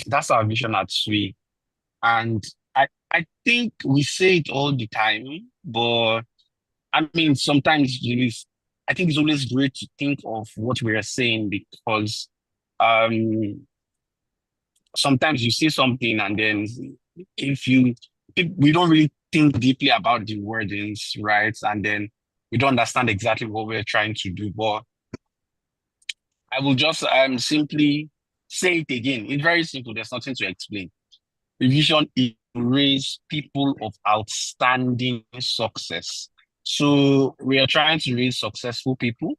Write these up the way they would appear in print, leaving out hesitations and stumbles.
That's our vision at SWE. And I think we say it all the time, but I mean, sometimes I think it's always great to think of what we are saying because um, sometimes you say something and then if you, if we don't really think deeply about the wordings, right? And then we don't understand exactly what we're trying to do. But I will just simply say it again. It's very simple. There's nothing to explain. The vision is to raise people of outstanding success. So we are trying to raise successful people.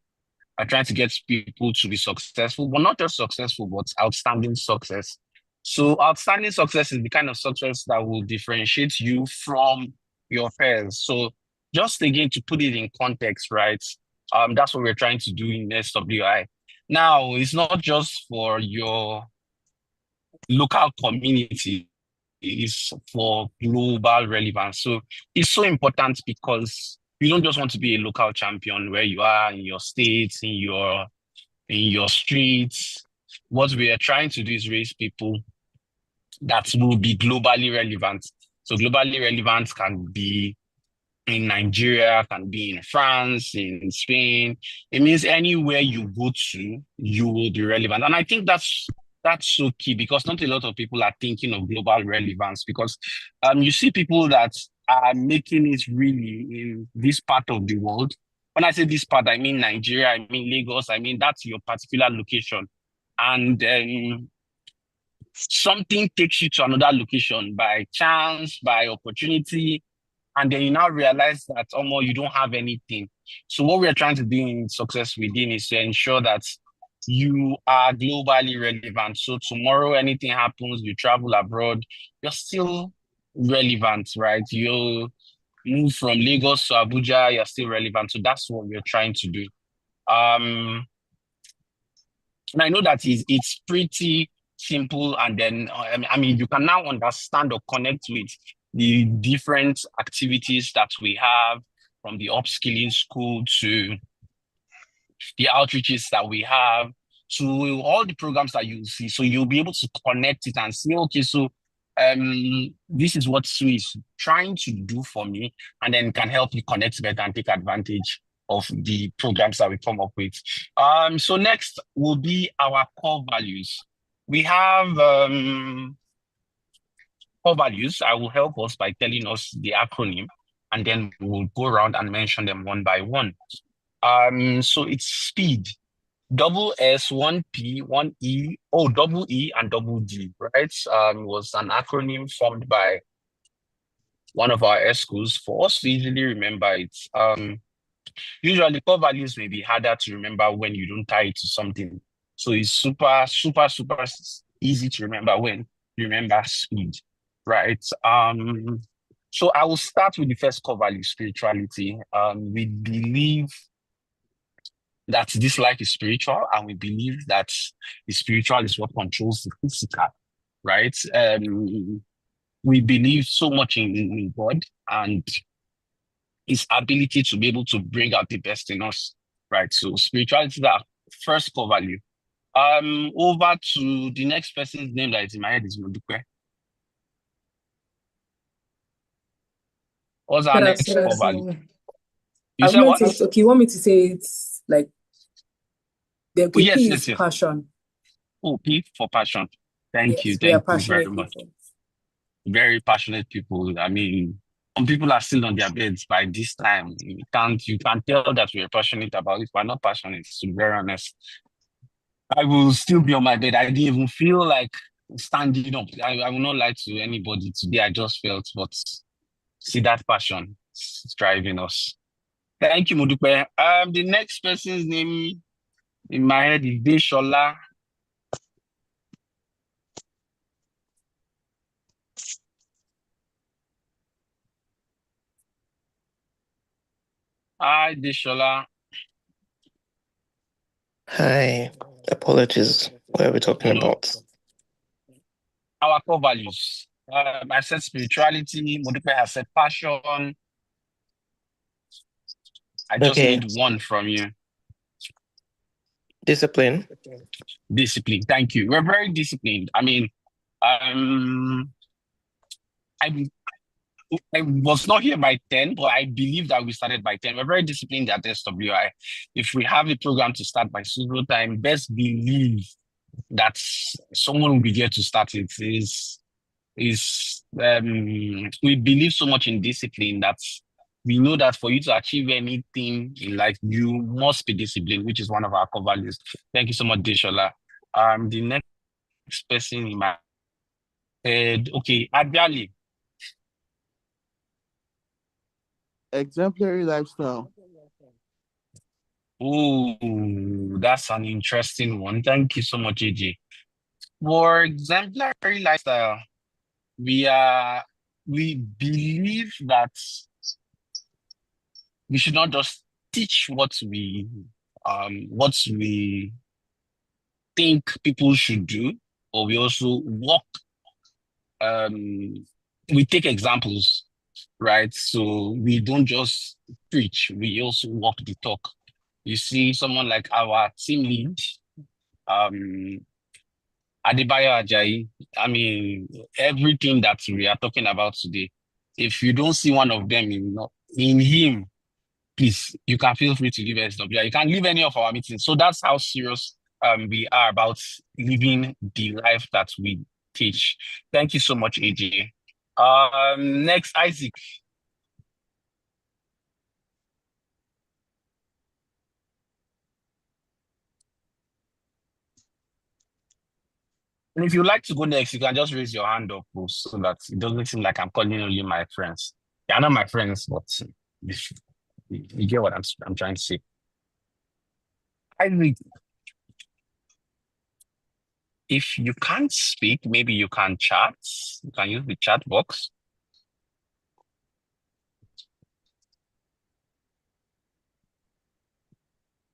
Are trying to get people to be successful, but not just successful, but outstanding success. So outstanding success is the kind of success that will differentiate you from your peers. So just again to put it in context, right? That's what we're trying to do in SWI. Now, it's not just for your local community, it's for global relevance. So it's so important because you don't just want to be a local champion where you are in your state, in your streets. What we are trying to do is raise people that will be globally relevant. So globally relevant can be in Nigeria, can be in France, in Spain. It means anywhere you go to, you will be relevant. And I think that's so key because not a lot of people are thinking of global relevance because you see people that are making it really in this part of the world. When I say this part, I mean Nigeria, I mean Lagos, I mean that's your particular location. And something takes you to another location by chance, by opportunity, and then you now realize that almost you don't have anything. So what we're trying to do in Success Within is to ensure that you are globally relevant. So tomorrow, anything happens, you travel abroad, you're still relevant, right? You move from Lagos to Abuja, you're still relevant. So that's what we're trying to do. Um, and I know that it's pretty simple, and then I mean you can now understand or connect with the different activities that we have, from the upskilling school to the outreaches that we have to all the programs that you see. So you'll be able to connect it and say, okay, so this is what SWE is trying to do for me, and then can help you connect better and take advantage of the programs that we come up with. So next will be our core values. We have core values. I will help us by telling us the acronym, and then we'll go around and mention them one by one. So it's speed. Double S, one P, one E, oh, double E and double D, right? Was an acronym formed by one of our S schools for us to easily remember it. Usually core values may be harder to remember when you don't tie it to something. So it's super easy to remember when you remember speed, right? So I will start with the first core value, spirituality. We believe that this life is spiritual, and we believe that the spiritual is what controls the physical, right? We believe so much in God and his ability to be able to bring out the best in us, right? So spirituality is our first core value. Over to the next person's name that is in my head is Modupe. What's our next core value? You I said what? want it. Okay, you want me to say it's like the Oh, okay, yes, P yes, is yes. passion. Oh, P for passion. Thank you. Yes, we are Thank you very passionate much. people. Very passionate people. I mean, some people are still on their beds by this time. You can't tell that we're passionate about it. We're not passionate, to be very honest. I will still be on my bed. I didn't even feel like standing up. I will not lie to anybody today. I just felt, but see that passion is driving us. Thank you, Modupe. The next person's name in my head is Deshola. Hi, Deshola. Hi, apologies. What are we talking Hello. about? Our core values. I said spirituality. Modupe has said passion. I just Okay, need one from you. discipline. Discipline. Thank you. We're very disciplined. I mean, Um, I I was not here by 10, but I believe that we started by 10. We're very disciplined at SWI. If we have a program to start by Suzo time, best believe that someone will be there to start it. We believe so much in discipline that we know that for you to achieve anything in life, you must be disciplined, which is one of our core values. Thank you so much, Deshola. The next person in my head, okay, Adjali. Exemplary lifestyle. Oh, that's an interesting one. Thank you so much, AJ. For exemplary lifestyle, we are we believe that we should not just teach what we think people should do, but we also walk we take examples, right? So we don't just preach, we also walk the talk. You see someone like our team lead, um Adebayo Ajayi. I mean, everything that we are talking about today, if you don't see one of them in him, please, you can feel free to leave SWI. You can leave any of our meetings. So that's how serious we are about living the life that we teach. Thank you so much, AJ. Next, Isaac. And if you like to go next, you can just raise your hand up so that it doesn't seem like I'm calling only my friends. They're not my friends, but you get what I'm trying to say. Isaac, if you can't speak, maybe you can chat. You can use the chat box.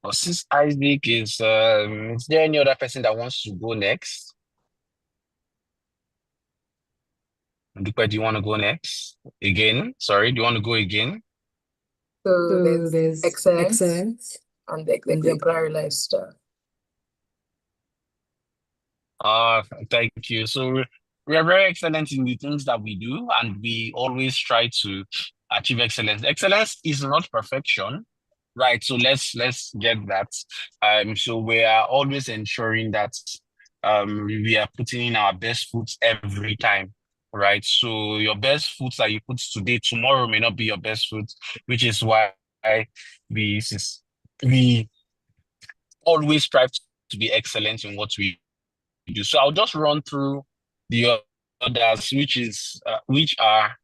Well, since Isaac is there any other person that wants to go next? Dupe, do you want to go next? Again? Sorry, do you want to go again? So there's excellence and the exemplary lifestyle. Thank you. So we are very excellent in the things that we do, and we always try to achieve excellence. Excellence is not perfection, right? So let's get that. So we are always ensuring that we are putting in our best foot every time, right? So your best foot that you put today, tomorrow may not be your best foot, which is why we we always strive to be excellent in what we do. So I'll just run through the others, which are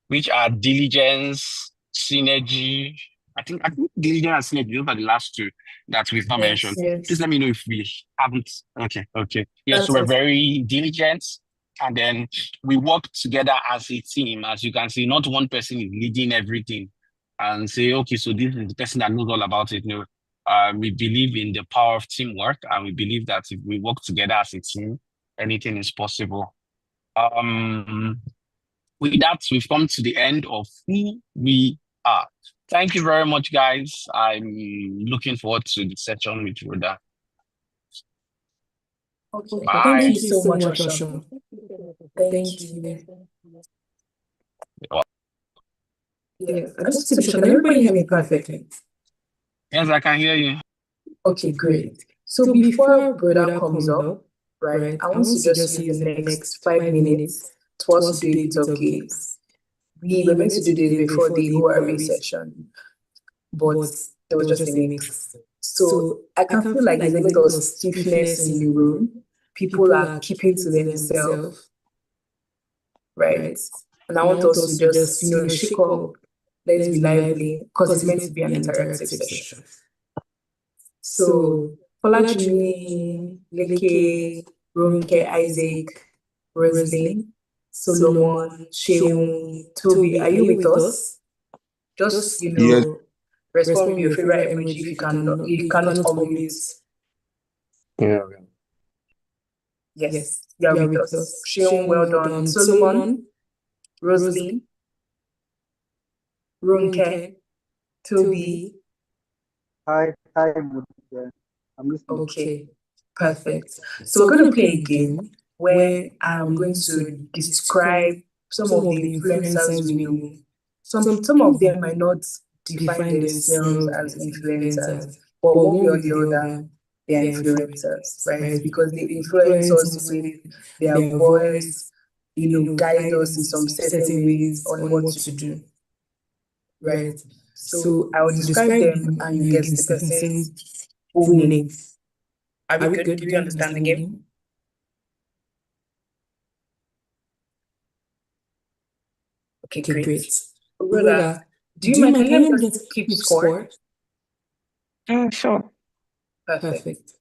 which are diligence, synergy. I think diligence and synergy, those are the last two that we've not mentioned. Yes. Please let me know if we haven't. Okay. Yeah, so That's we're very diligent, and then we work together as a team. As you can see, not one person is leading everything and say, okay, so this is the person that knows all about it. No, we believe in the power of teamwork, and we believe that if we work together as a team, anything is possible. With that, we've come to the end of who we are. Thank you very much, guys. I'm looking forward to the session with Rhoda. Okay. Bye. Thank you so much, Osho. Thank you. Yeah, I just want to be sure, can everybody hear me perfectly? Yes, I can hear you. Okay, great. So before Brother comes up, right, I want to just use the next 5 minutes to us to do a bit of games. We were meant to do this before the ORA session, but there was just a mix. So I can feel like there's a bit of stiffness in the room. People are keeping to themselves, right? And I want us to just, shake up. Let's be lively, because it's meant to be an interactive session. So, Olajimi, Leke, Ronke, Isaac, Roslyn, Solomon, Sheung, Toby, are you with us? Just, Yes. respond with your favorite emoji if you cannot unmute. Yeah. Yes, you are with us. Sheung, well done. Solomon, Roslyn, Ronke, Toby. Hi, good. I'm listening. Okay. Perfect. So we're going to play a game where I'm going to describe some of the influencers we know. Some of them might not define themselves as influencers, but one way or the other, they are influencers, right? Because they influence us with their voice, guide us in some certain ways on what to do, right? So I will describe them and you guess the person's full name. Are we good? Do we understand the game? Okay, great. Rhoda, do you mind? Can you just keep score? Sure. Perfect.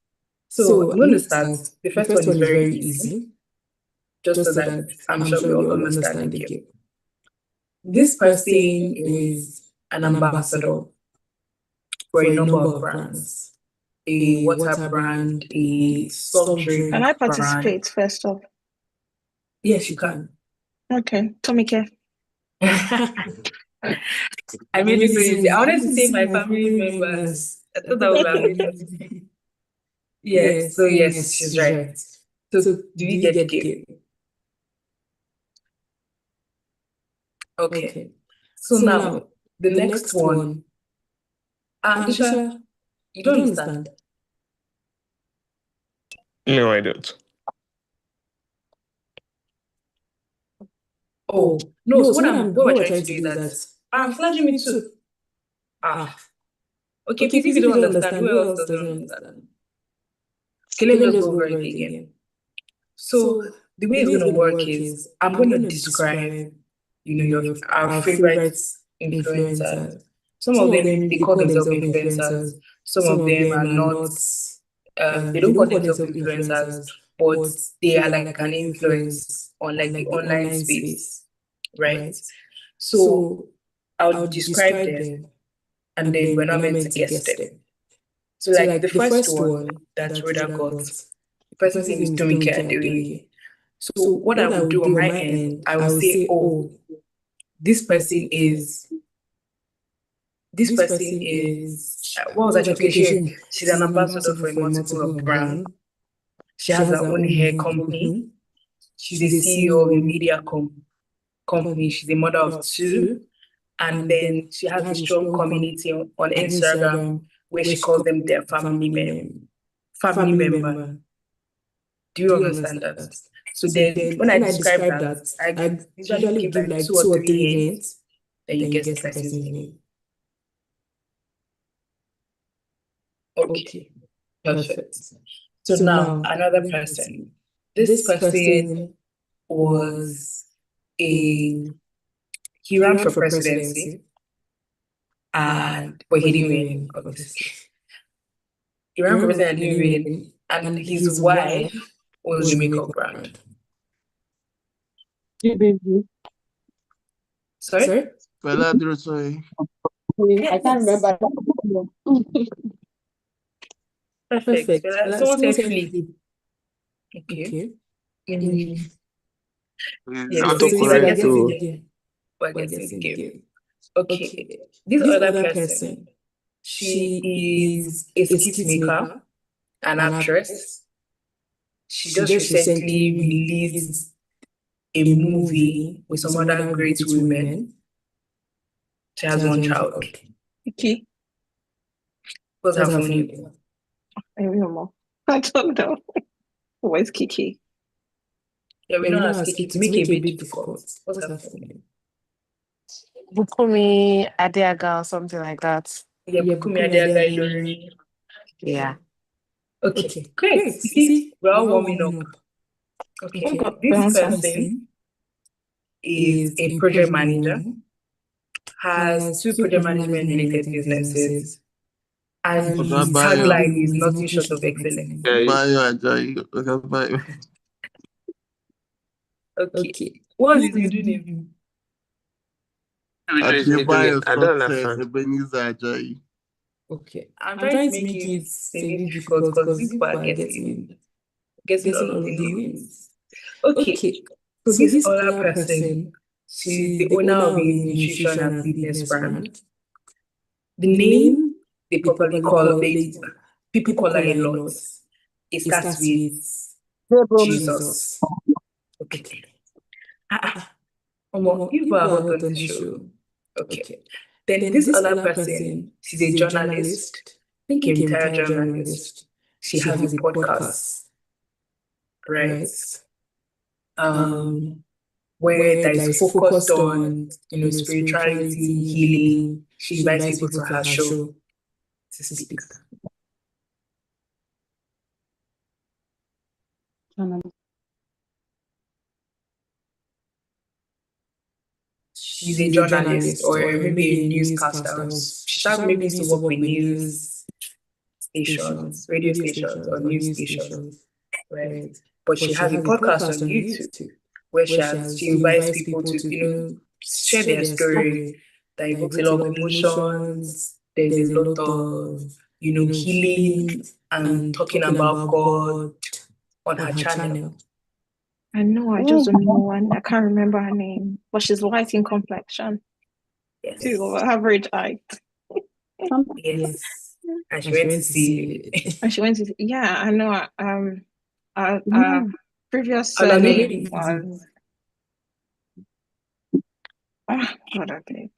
So I'm going to start. The first one is very easy, just so that I'm sure we all understand the game. This person is an ambassador for a number of brands. A water brand, a soft drink Can I brand. participate first off? Yes, you can. Okay, Tommy Care. I made it so easy. I wanted to say my family members. I thought that would have been easy. Yes, so yes, she's right. So do we get the game? Okay. So now, the next one. Disha, you don't understand? No, I don't. Oh, no, so what we're trying to do is that, flagging me too. Okay, please, if you don't understand, who else doesn't understand? Okay, let me just go over it again. So the way it's going to work is I'm going to describe, our favorite influencers. Some of them, they call themselves influencers. Some of them are not, they don't call themselves influencers, but they are like an influence on like the online space, right? So I'll describe them and then we're not meant to guess them. So like the first one that Rhoda got, the person's name is Tomike Adeoye. So what I would do on my end, I will say, oh, this person is, what was I trying to say? She's an ambassador for a multiple brand. She has her own hair company. She's a CEO of a media company. She's a mother of two. And then she has a strong community on Instagram where she calls them their family member. Do you understand that? So then when I describe that, I usually give like 2 or 3 hints, then you guess the person's name. Okay, perfect. So now another person. This person was he ran for presidency, but he didn't win, obviously. He ran for president and didn't win, and his wife was the makeup brand. Sorry? I can't remember. Perfect. Someone said Flea. Okay. Yes, so we're guessing the game. Okay. This other person, she is a skit maker, an actress. She just recently released a movie with some other great women. She has one child. Okay. What's her full name? I don't know. Where's Kiki? Yeah, we know how Kiki to make it a bit difficult. What's her full name? Bukumi Adiaga or something like that. Yeah, Bukumi Adiaga Idori. Yeah. Okay, great. You see, we're all warming up. Okay, this person is a project manager, has 2 project management related businesses, and his tagline is nothing short of excellent. Okay. What is his middle name? I don't understand. Okay. I'm trying to make it a bit difficult because these people are guessing all of the names. Okay. So this other person, she's the owner of a nutrition and fitness brand. The name they probably call people call her a lot. It starts with Table Jesus. Okay. You are hot on this show. Okay. Then this other person, she's a journalist. I think a retired journalist. She has a podcast, right? Where that is focused on, spirituality, healing. She invites people to her show to speak. She's a journalist or maybe a newscaster. Maybe used to work with news stations, radio stations or news stations, right? But she has a podcast on YouTube where she invites people to, share their story that evokes a lot of emotions. There's a lot of, healing and talking about God on her channel. I know, I just don't know one. I can't remember her name, but she's white in complexion. Yes. She's over average height. Yes. And she went to see And she went to, yeah, I know. Previous surname was, what I think.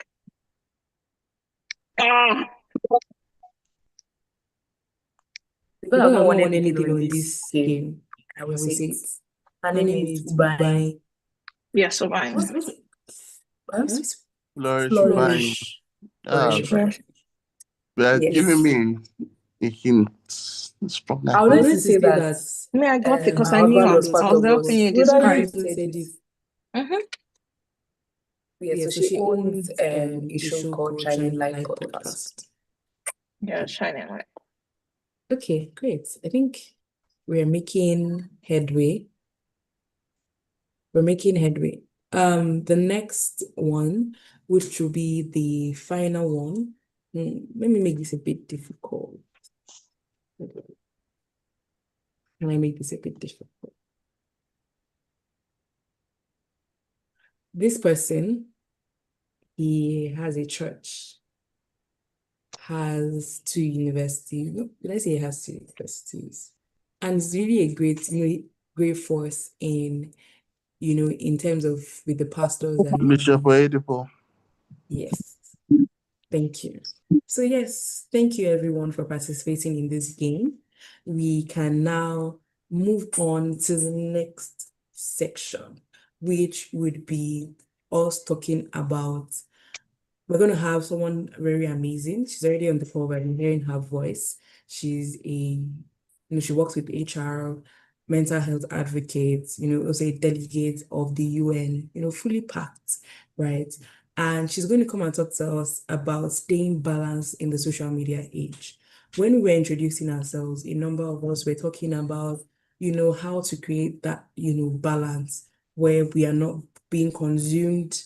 Because I don't want anything on this game, I will say it. Her name is Ubai. Yes, Ubai. Flourish. Flourish. But Yes. giving me a hint. It's from that. I would like to say that. Me, I got it because her I knew husband it. was I part was of helping you us. describe. Yeah, so she owns a show called Shining Light Podcast. Yeah, Shining Light. Okay, great. I think we're making headway. The next one, which will be the final one. Let me make this a bit difficult. Can I make this a bit difficult? This person, he has a church, has 2 universities. No, did I say he has 2 universities? And it's really a great force in, in terms of with the pastors and Bishop Oedipo. yes. Thank you. So yes, thank you everyone for participating in this game. We can now move on to the next section, which would be us talking about, we're going to have someone very amazing. She's already on the call, but I'm hearing her voice. She's she works with HR, mental health advocate, also a delegate of the UN, fully packed, right? And she's going to come and talk to us about staying balanced in the social media age. When we were introducing ourselves, a number of us were talking about, how to create that, balance where we are not being consumed,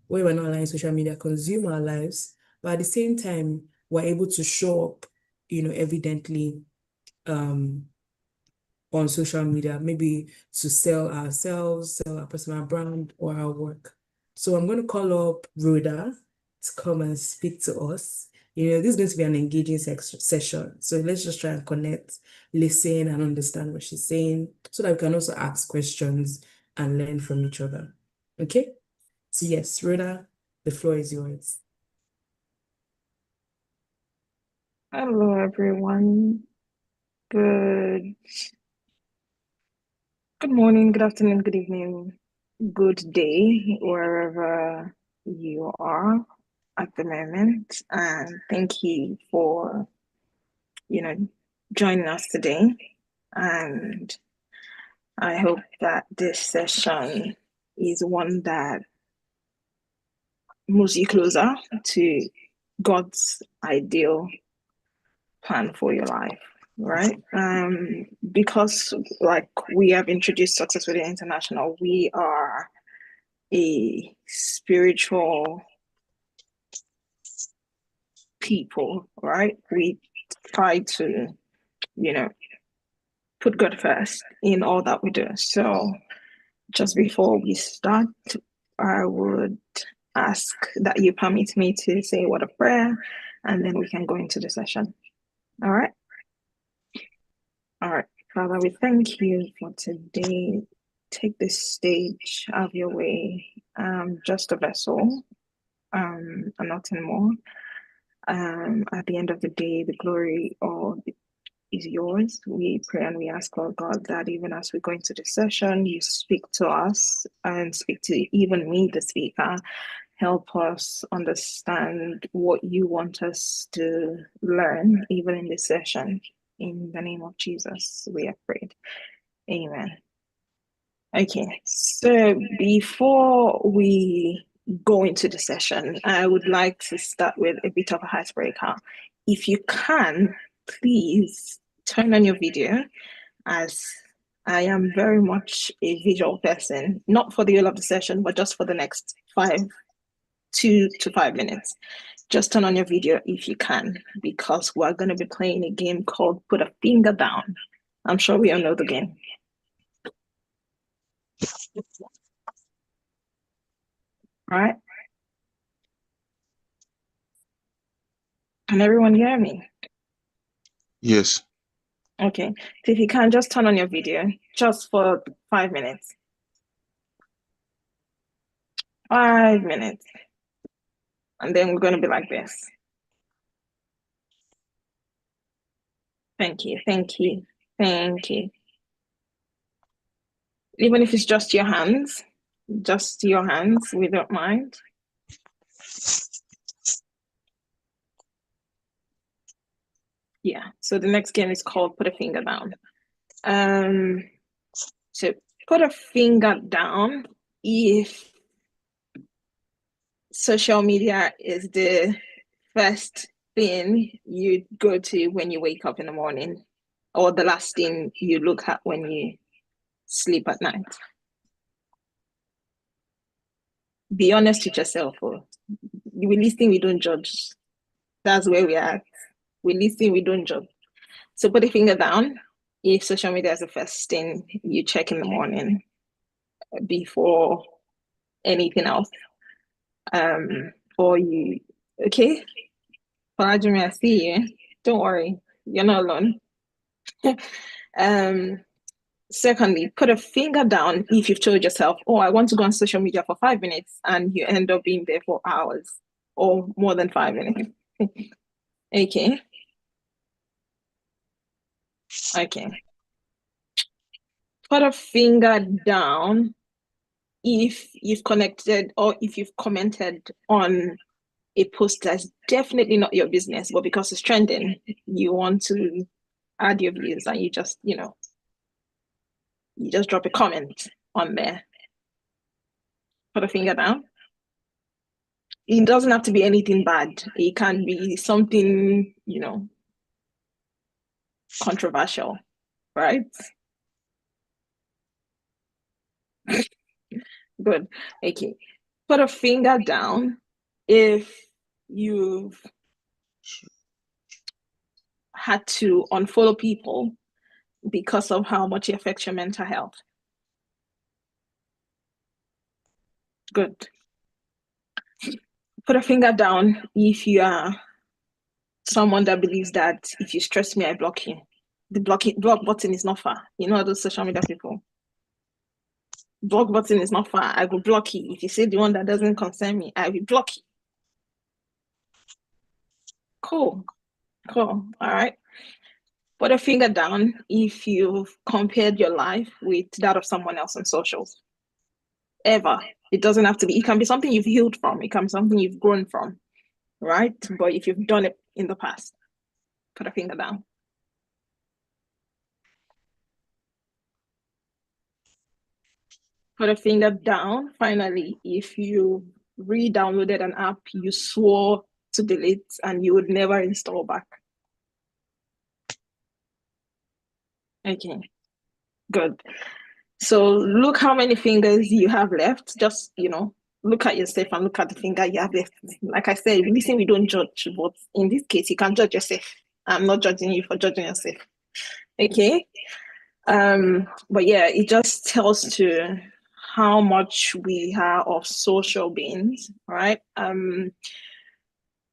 where we're not allowing social media consume our lives, but at the same time, we're able to show up, evidently on social media, maybe to sell ourselves, sell our personal brand or our work. So I'm going to call up Rhoda to come and speak to us. This is going to be an engaging session. So let's just try and connect, listen, and understand what she's saying so that we can also ask questions and learn from each other. Okay? So yes, Rhoda, the floor is yours. Hello, everyone. Good morning, good afternoon, good evening, good day, wherever you are at the moment. And thank you for, joining us today. And I hope that this session is one that moves you closer to God's ideal plan for your life, right? Because like we have introduced Successfully International, we are a spiritual people, right? We try to, put God first in all that we do. So just before we start, I would ask that you permit me to say a word of prayer, and then we can go into the session. All right? All right. Father, we thank you for today. Take this stage, have your way. Just a vessel, and nothing more. At the end of the day, the glory is yours. We pray and we ask, Lord God, that even as we go into the session, you speak to us and speak to even me, the speaker. Help us understand what you want us to learn, even in this session. In the name of Jesus, we have prayed. Amen. Okay, so before we go into the session, I would like to start with a bit of a icebreaker. If you can, please turn on your video, as I am very much a visual person, not for the whole of the session, but just for the next 2 to 5 minutes. Just turn on your video if you can, because we're going to be playing a game called Put a Finger Down. I'm sure we all know the game. All right. Can everyone hear me? Yes. Okay. So if you can, just turn on your video just for 5 minutes. 5 minutes. And then we're going to be like this. Thank you. Thank you. Thank you. Even if it's just your hands, we don't mind. Yeah, so the next game is called Put a Finger Down. So put a finger down if social media is the first thing you go to when you wake up in the morning, or the last thing you look at when you sleep at night. Be honest with yourself. We listen, we don't judge. That's where we are at. We listen, we don't judge. So put a finger down if social media is the first thing you check in the morning before anything else. Or you, okay? Farajimi, I see you. Don't worry, you're not alone. Secondly, put a finger down if you've told yourself, oh, I want to go on social media for 5 minutes, and you end up being there for hours or more than 5 minutes. Okay. Okay. Put a finger down if you've connected or if you've commented on a post that's definitely not your business, but because it's trending, you want to add your views and you just drop a comment on there. Put a finger down. It doesn't have to be anything bad. It can be something, controversial, right? Good. Okay. Put a finger down if you've had to unfollow people because of how much it affects your mental health. Good. Put a finger down if you are someone that believes that if you stress me, I block you. The block button is not far. You know those social media people. Block button is not far. I will block you. If you say the one that doesn't concern me, I will block you. Cool. All right. Put a finger down if you've compared your life with that of someone else on socials. Ever. It doesn't have to be. It can be something you've healed from. It can be something you've grown from, right? But if you've done it in the past, put a finger down. Put a finger down, finally, if you re-downloaded an app you swore to delete and you would never install back. Okay, good. So look how many fingers you have left. Just, look at yourself and look at the finger you have left. Like I said, listen, we don't judge, but in this case, you can judge yourself. I'm not judging you for judging yourself. Okay. But yeah, it just tells to how much we are of social beings, right?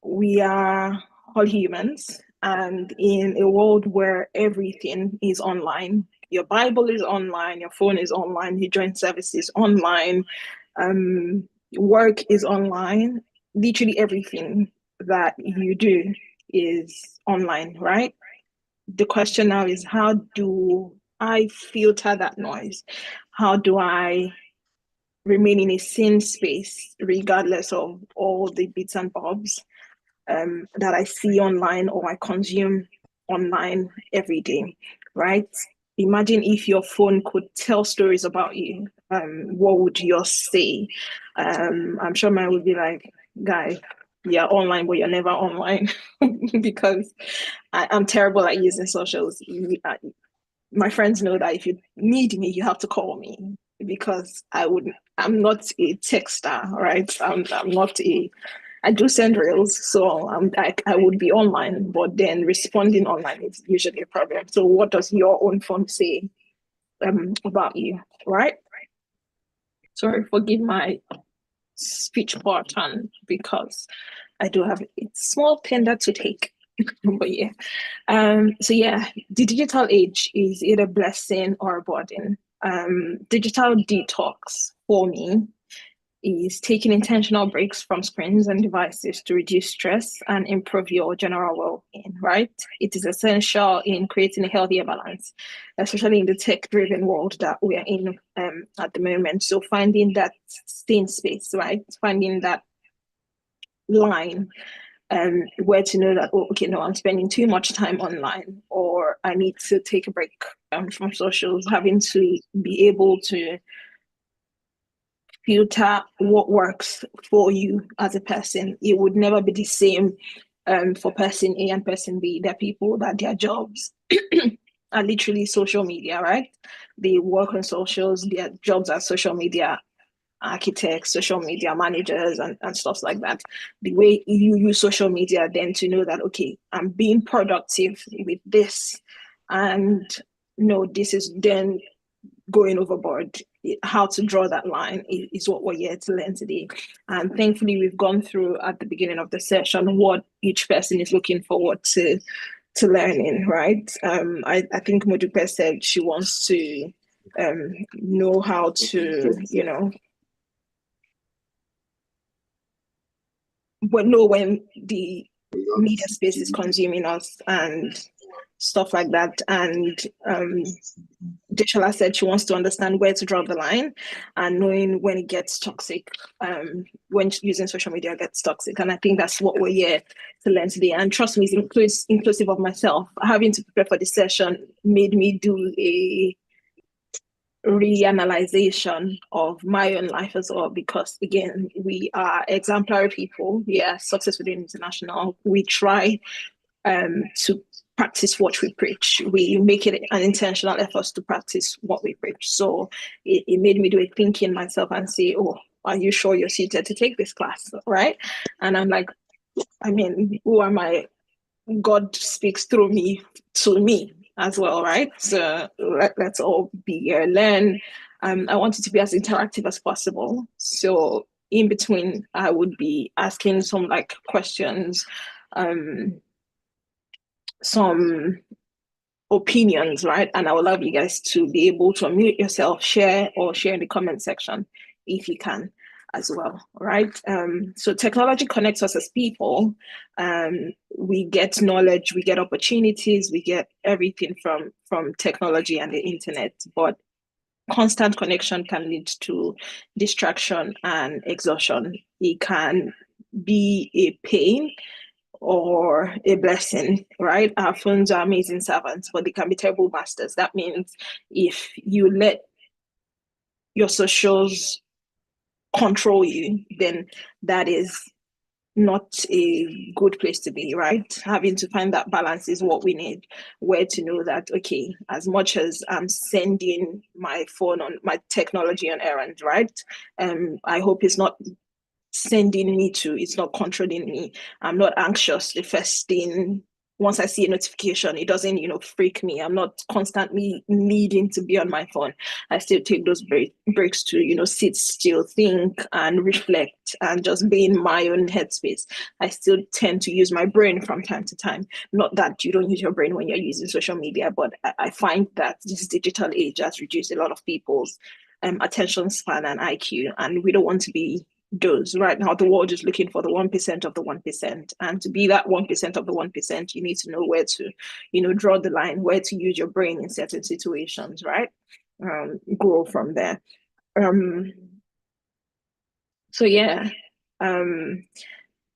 We are all humans, And in a world where everything is online, your Bible is online, your phone is online, you join services online, work is online, literally everything that you do is online, right? The question now is, how do I filter that noise? How do I remain in a sane space regardless of all the bits and bobs that I see online or I consume online every day, right? Imagine if your phone could tell stories about you. What would yours say? I'm sure mine would be like, guy, you're online, but you're never online because I'm terrible at using socials. My friends know that if you need me, you have to call me because I'm not a texter, right? I'm not a, I do send reels, so I would be online, but then responding online is usually a problem. So what does your own phone say about you, right? Sorry, forgive my speech pattern because I do have a small pen to take. But yeah. So yeah, the digital age is either a blessing or a burden. Digital detox for me is taking intentional breaks from screens and devices to reduce stress and improve your general well-being, right? It is essential in creating a healthier balance, especially in the tech-driven world that we are in at the moment. So finding that staying space, right? Finding that line where to know that, oh, okay, no, I'm spending too much time online, or I need to take a break from socials, having to be able to filter what works for you as a person. It would never be the same for person A and person B. There are people that their jobs are literally social media, right? They work on socials, their jobs are social media architects, social media managers, and stuff like that. The way you use social media, then to know that, okay, I'm being productive with this, and no, this is then going overboard. How to draw that line is what we're here to learn today. And thankfully, we've gone through at the beginning of the session what each person is looking forward to learning, right? I think Modupe said she wants to know how to, know when the media space is consuming us and stuff like that. And Deshola said she wants to understand where to draw the line and knowing when it gets toxic, when using social media gets toxic. And I think that's what we're here to learn today. And trust me, it's inclusive of myself. Having to prepare for this session made me do a reanalyzation of my own life as well, because again, we are exemplary people. We are Success Within International. We try to practice what we preach. We make it an intentional effort to practice what we preach. So it made me do a thinking myself and say, oh, are you sure you're suited to take this class, right? And I'm like, I mean, who am I? God speaks through me to me as well, right? So let's all be here, learn. I want it to be as interactive as possible. So in between, I would be asking some questions, some opinions, right? And I would love you guys to be able to unmute yourself, share in the comment section if you can as well, right? So technology connects us as people. We get knowledge, we get opportunities, we get everything from technology and the internet, but constant connection can lead to distraction and exhaustion. It can be a pain or a blessing, right? Our phones are amazing servants, but they can be terrible masters. That means if you let your socials control you, then that is not a good place to be, right? Having to find that balance is what we need. Where to know that, okay, as much as I'm sending my phone on my technology on errands, right? I hope it's not sending me to, it's not controlling me. I'm not anxious the first thing once I see a notification, it doesn't, freak me. I'm not constantly needing to be on my phone. I still take those breaks to, sit still, think and reflect and just be in my own headspace. I still tend to use my brain from time to time. Not that you don't use your brain when you're using social media, but I find that this digital age has reduced a lot of people's attention span and IQ, and we don't want to be those. Right now, the world is looking for the 1% of the 1%. And to be that 1% of the 1%, you need to know where to, draw the line, where to use your brain in certain situations, right? Grow from there. So yeah,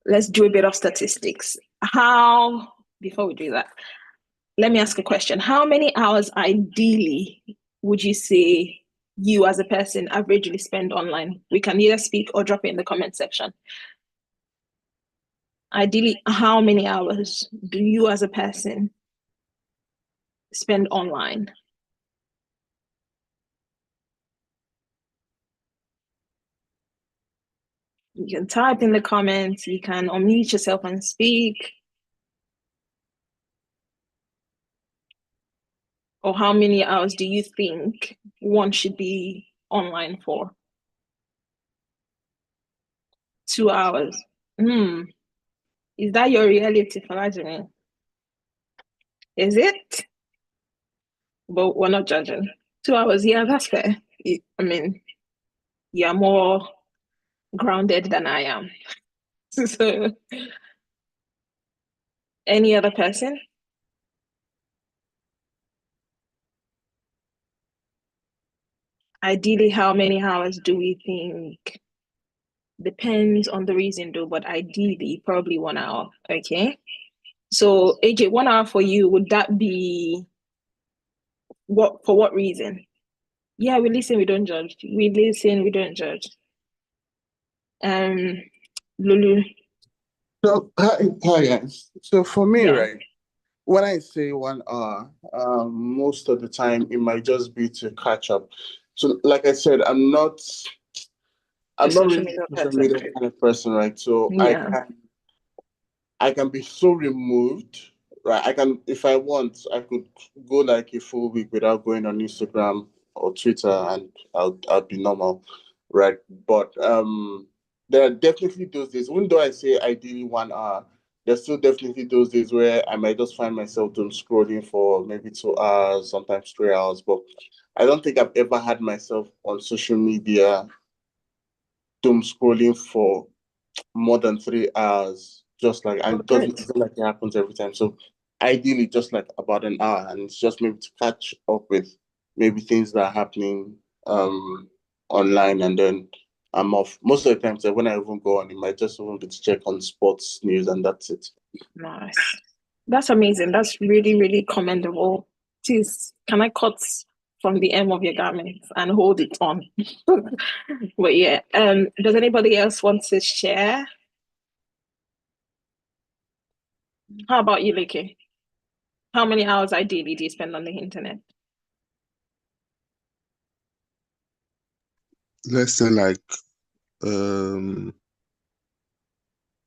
let's do a bit of statistics. Before we do that, let me ask a question. How many hours ideally would you say you as a person averagely spend online? We can either speak or drop it in the comment section. Ideally, how many hours do you as a person spend online? You can type in the comments, you can unmute yourself and speak. Or how many hours do you think one should be online for? 2 hours. Is that your reality, Falajimi? Is it? But we're not judging. 2 hours, yeah, that's fair. I mean, you're more grounded than I am. So, any other person? Ideally, how many hours do we think? Depends on the reason though, but ideally, probably 1 hour, okay? So, AJ, 1 hour for you, would that be for what reason? Yeah, we listen, we don't judge. We listen, we don't judge. Lulu. So hi guys. So for me, Yeah. right, when I say 1 hour, most of the time it might just be to catch up. So like I said, I'm not social really media a social person. media kind of person, right? So Yeah. I can be so removed, right? I can, if I want, I could go like a full week without going on Instagram or Twitter, and I'll be normal, right? But there are definitely those days. Even though I say ideally 1 hour, there's still definitely those days where I might just find myself doing scrolling for maybe 2 hours, sometimes 3 hours. But I don't think I've ever had myself on social media doom scrolling for more than 3 hours, just like, and it doesn't, it's not like it happens every time. So ideally just like about an hour, and it's just maybe to catch up with maybe things that are happening online, and then I'm off. Most of the times when I even go on, it might just even be to check on sports news, and that's it. Nice. That's amazing. That's really, really commendable. Please, can I cut from the hem of your garment and hold it on? But yeah, does anybody else want to share? How about you, Leke? How many hours ideally do you spend on the internet? Let's say like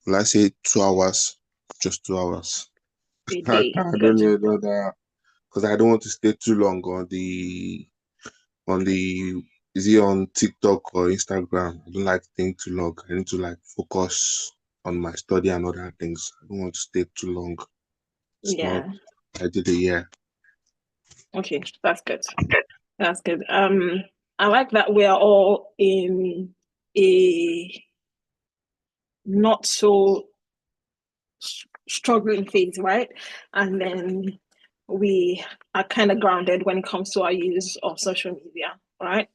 let's say 2 hours, just 2 hours. A I day. don't Good. know that, because I don't want to stay too long on the is it on TikTok or Instagram. I don't like staying too long. I need to like focus on my study and other things. I don't want to stay too long. It's not, Yeah. I did a year. Okay, that's good. That's good. I like that we are all in a not so struggling phase, right? And then we are kind of grounded when it comes to our use of social media, right?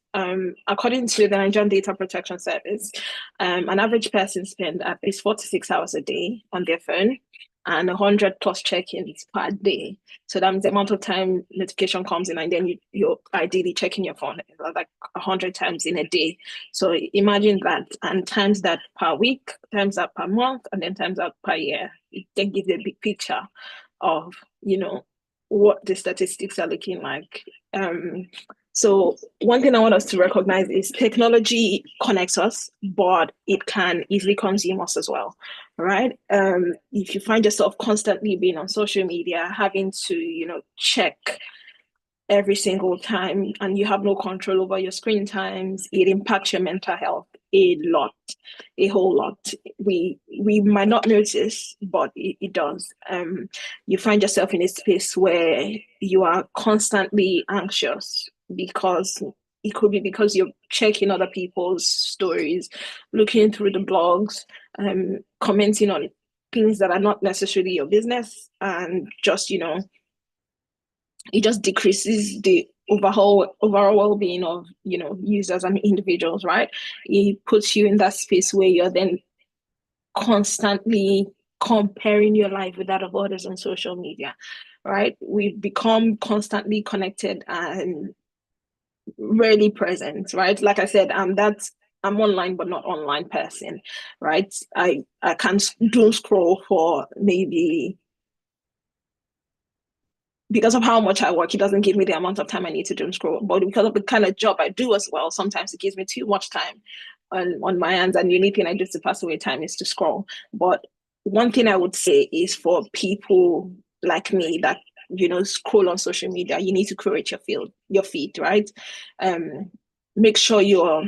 According to the Nigerian Data Protection Service, an average person spends at least 4 to 6 hours a day on their phone and 100 plus check-ins per day. So that means the amount of time notification comes in, and then you're ideally checking your phone like 100 times in a day. So imagine that, and times that per week, times that per month, and then times that per year. It then gives a big picture of, what the statistics are looking like. So one thing I want us to recognize is technology connects us, but it can easily consume us as well, right? If you find yourself constantly being on social media, having to, check every single time, and you have no control over your screen times, it impacts your mental health a lot, a whole lot. We might not notice, but it does. You find yourself in a space where you are constantly anxious because it could be because you're checking other people's stories, looking through the blogs, commenting on things that are not necessarily your business, and just it just decreases the overall well-being of users and individuals, right? It puts you in that space where you're then constantly comparing your life with that of others on social media, right? We've become constantly connected and rarely present, right? Like I said, I'm online but not online person, right? I can doom scroll for maybe, because of how much I work, it doesn't give me the amount of time I need to doom scroll. But because of the kind of job I do as well, sometimes it gives me too much time on my hands. And the only thing I do to pass away time is to scroll. But one thing I would say is for people like me that scroll on social media, you need to curate your feed, right? Make sure you're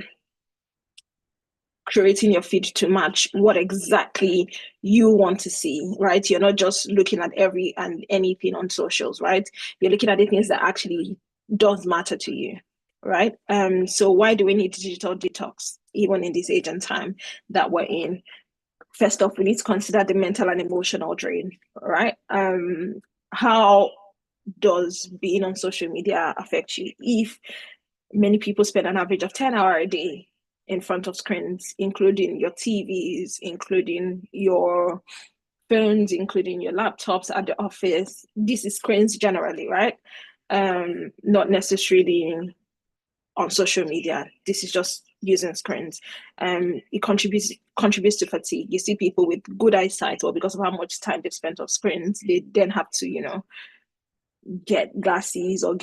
creating your feed to match what exactly you want to see, right? You're not just looking at every and anything on socials, right? You're looking at the things that actually does matter to you, right? So why do we need digital detox, even in this age and time that we're in? First off, we need to consider the mental and emotional drain, right? How does being on social media affect you? If many people spend an average of 10 hours a day in front of screens, including your TVs, including your phones, including your laptops at the office. This is screens generally, right? Not necessarily on social media. This is just using screens. It contributes to fatigue. You see people with good eyesight, or because of how much time they've spent on screens, they then have to, get glasses or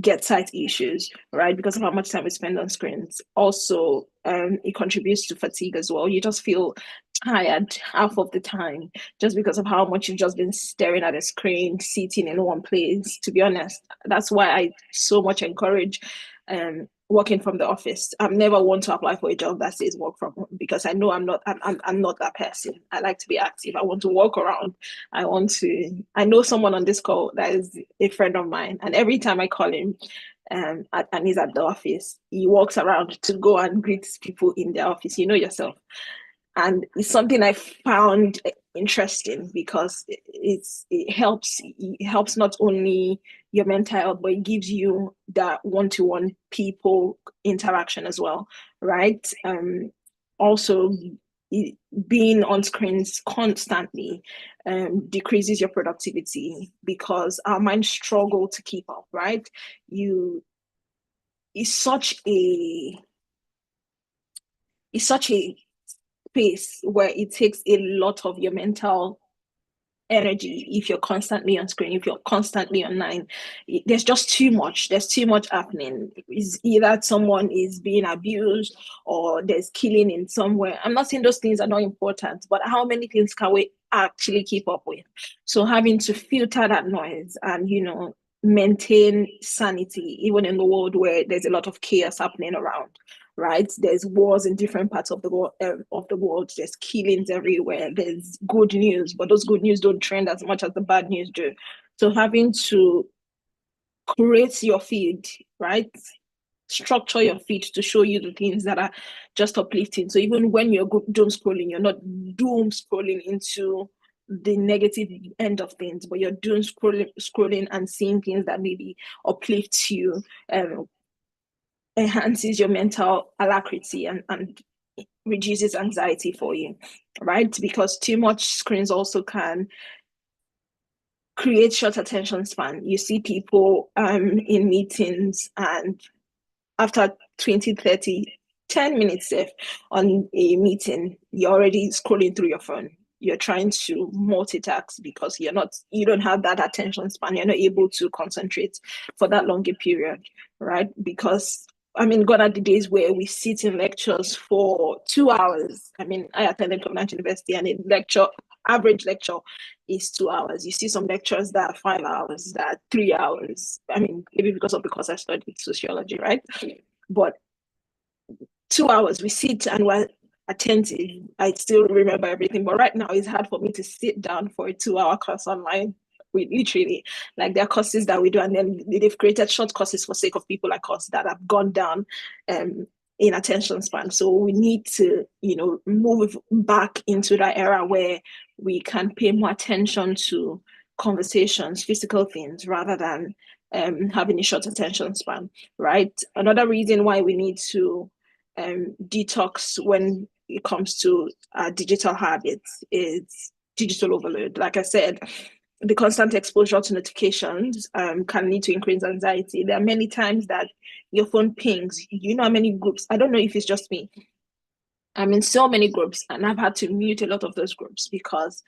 get sight issues, right? Because of how much time we spend on screens. Also, it contributes to fatigue as well. You just feel tired half of the time just because of how much you've just been staring at a screen, sitting in one place. To be honest, that's why I so much encourage working from the office. I'm never one to apply for a job that says work from home, because I know I'm not that person. I like to be active. I want to walk around. I know someone on this call that is a friend of mine, and every time I call him and he's at the office, he walks around to go and greet people in the office. You know yourself. And it's something I found interesting because it helps not only your mental health, but it gives you that one-to-one people interaction as well, right? Also, being on screens constantly decreases your productivity because our minds struggle to keep up, right? It's such a space where it takes a lot of your mental energy. If you're constantly on screen, if you're constantly online, there's just too much happening. It's either someone is being abused or there's killing in somewhere. I'm not saying those things are not important, but how many things can we actually keep up with? So having to filter that noise and maintain sanity even in the world where there's a lot of chaos happening around, right? There's wars in different parts of the world. There's killings everywhere. There's good news, but those good news don't trend as much as the bad news do. So having to create your feed, right? Structure your feed to show you the things that are just uplifting. So even when you're doom scrolling, you're not doom scrolling into the negative end of things, but you're doom scrolling and seeing things that maybe uplifts you, enhances your mental alacrity and reduces anxiety for you, right? Because too much screens also can create short attention span. You see people in meetings, and after 20, 30, 10 minutes on a meeting, you're already scrolling through your phone. you're trying to multitask because you don't have that attention span. You're not able to concentrate for that longer period, right? Because gone are the days where we sit in lectures for 2 hours. I attended Covenant University, and average lecture is 2 hours. You see some lectures that are 5 hours, that are 3 hours. Maybe because I studied sociology, right? But 2 hours, we sit and we're attentive. I still remember everything, but right now it's hard for me to sit down for a 2-hour course online. We literally, like, there are courses that we do, and then they've created short courses for sake of people like us that have gone down in attention span. So we need to, move back into that era where we can pay more attention to conversations, physical things, rather than having a short attention span, right? Another reason why we need to detox when it comes to digital habits is digital overload. Like I said, the constant exposure to notifications can lead to increased anxiety. There are many times that your phone pings. You know how many groups? I don't know if it's just me. I'm in so many groups, and I've had to mute a lot of those groups because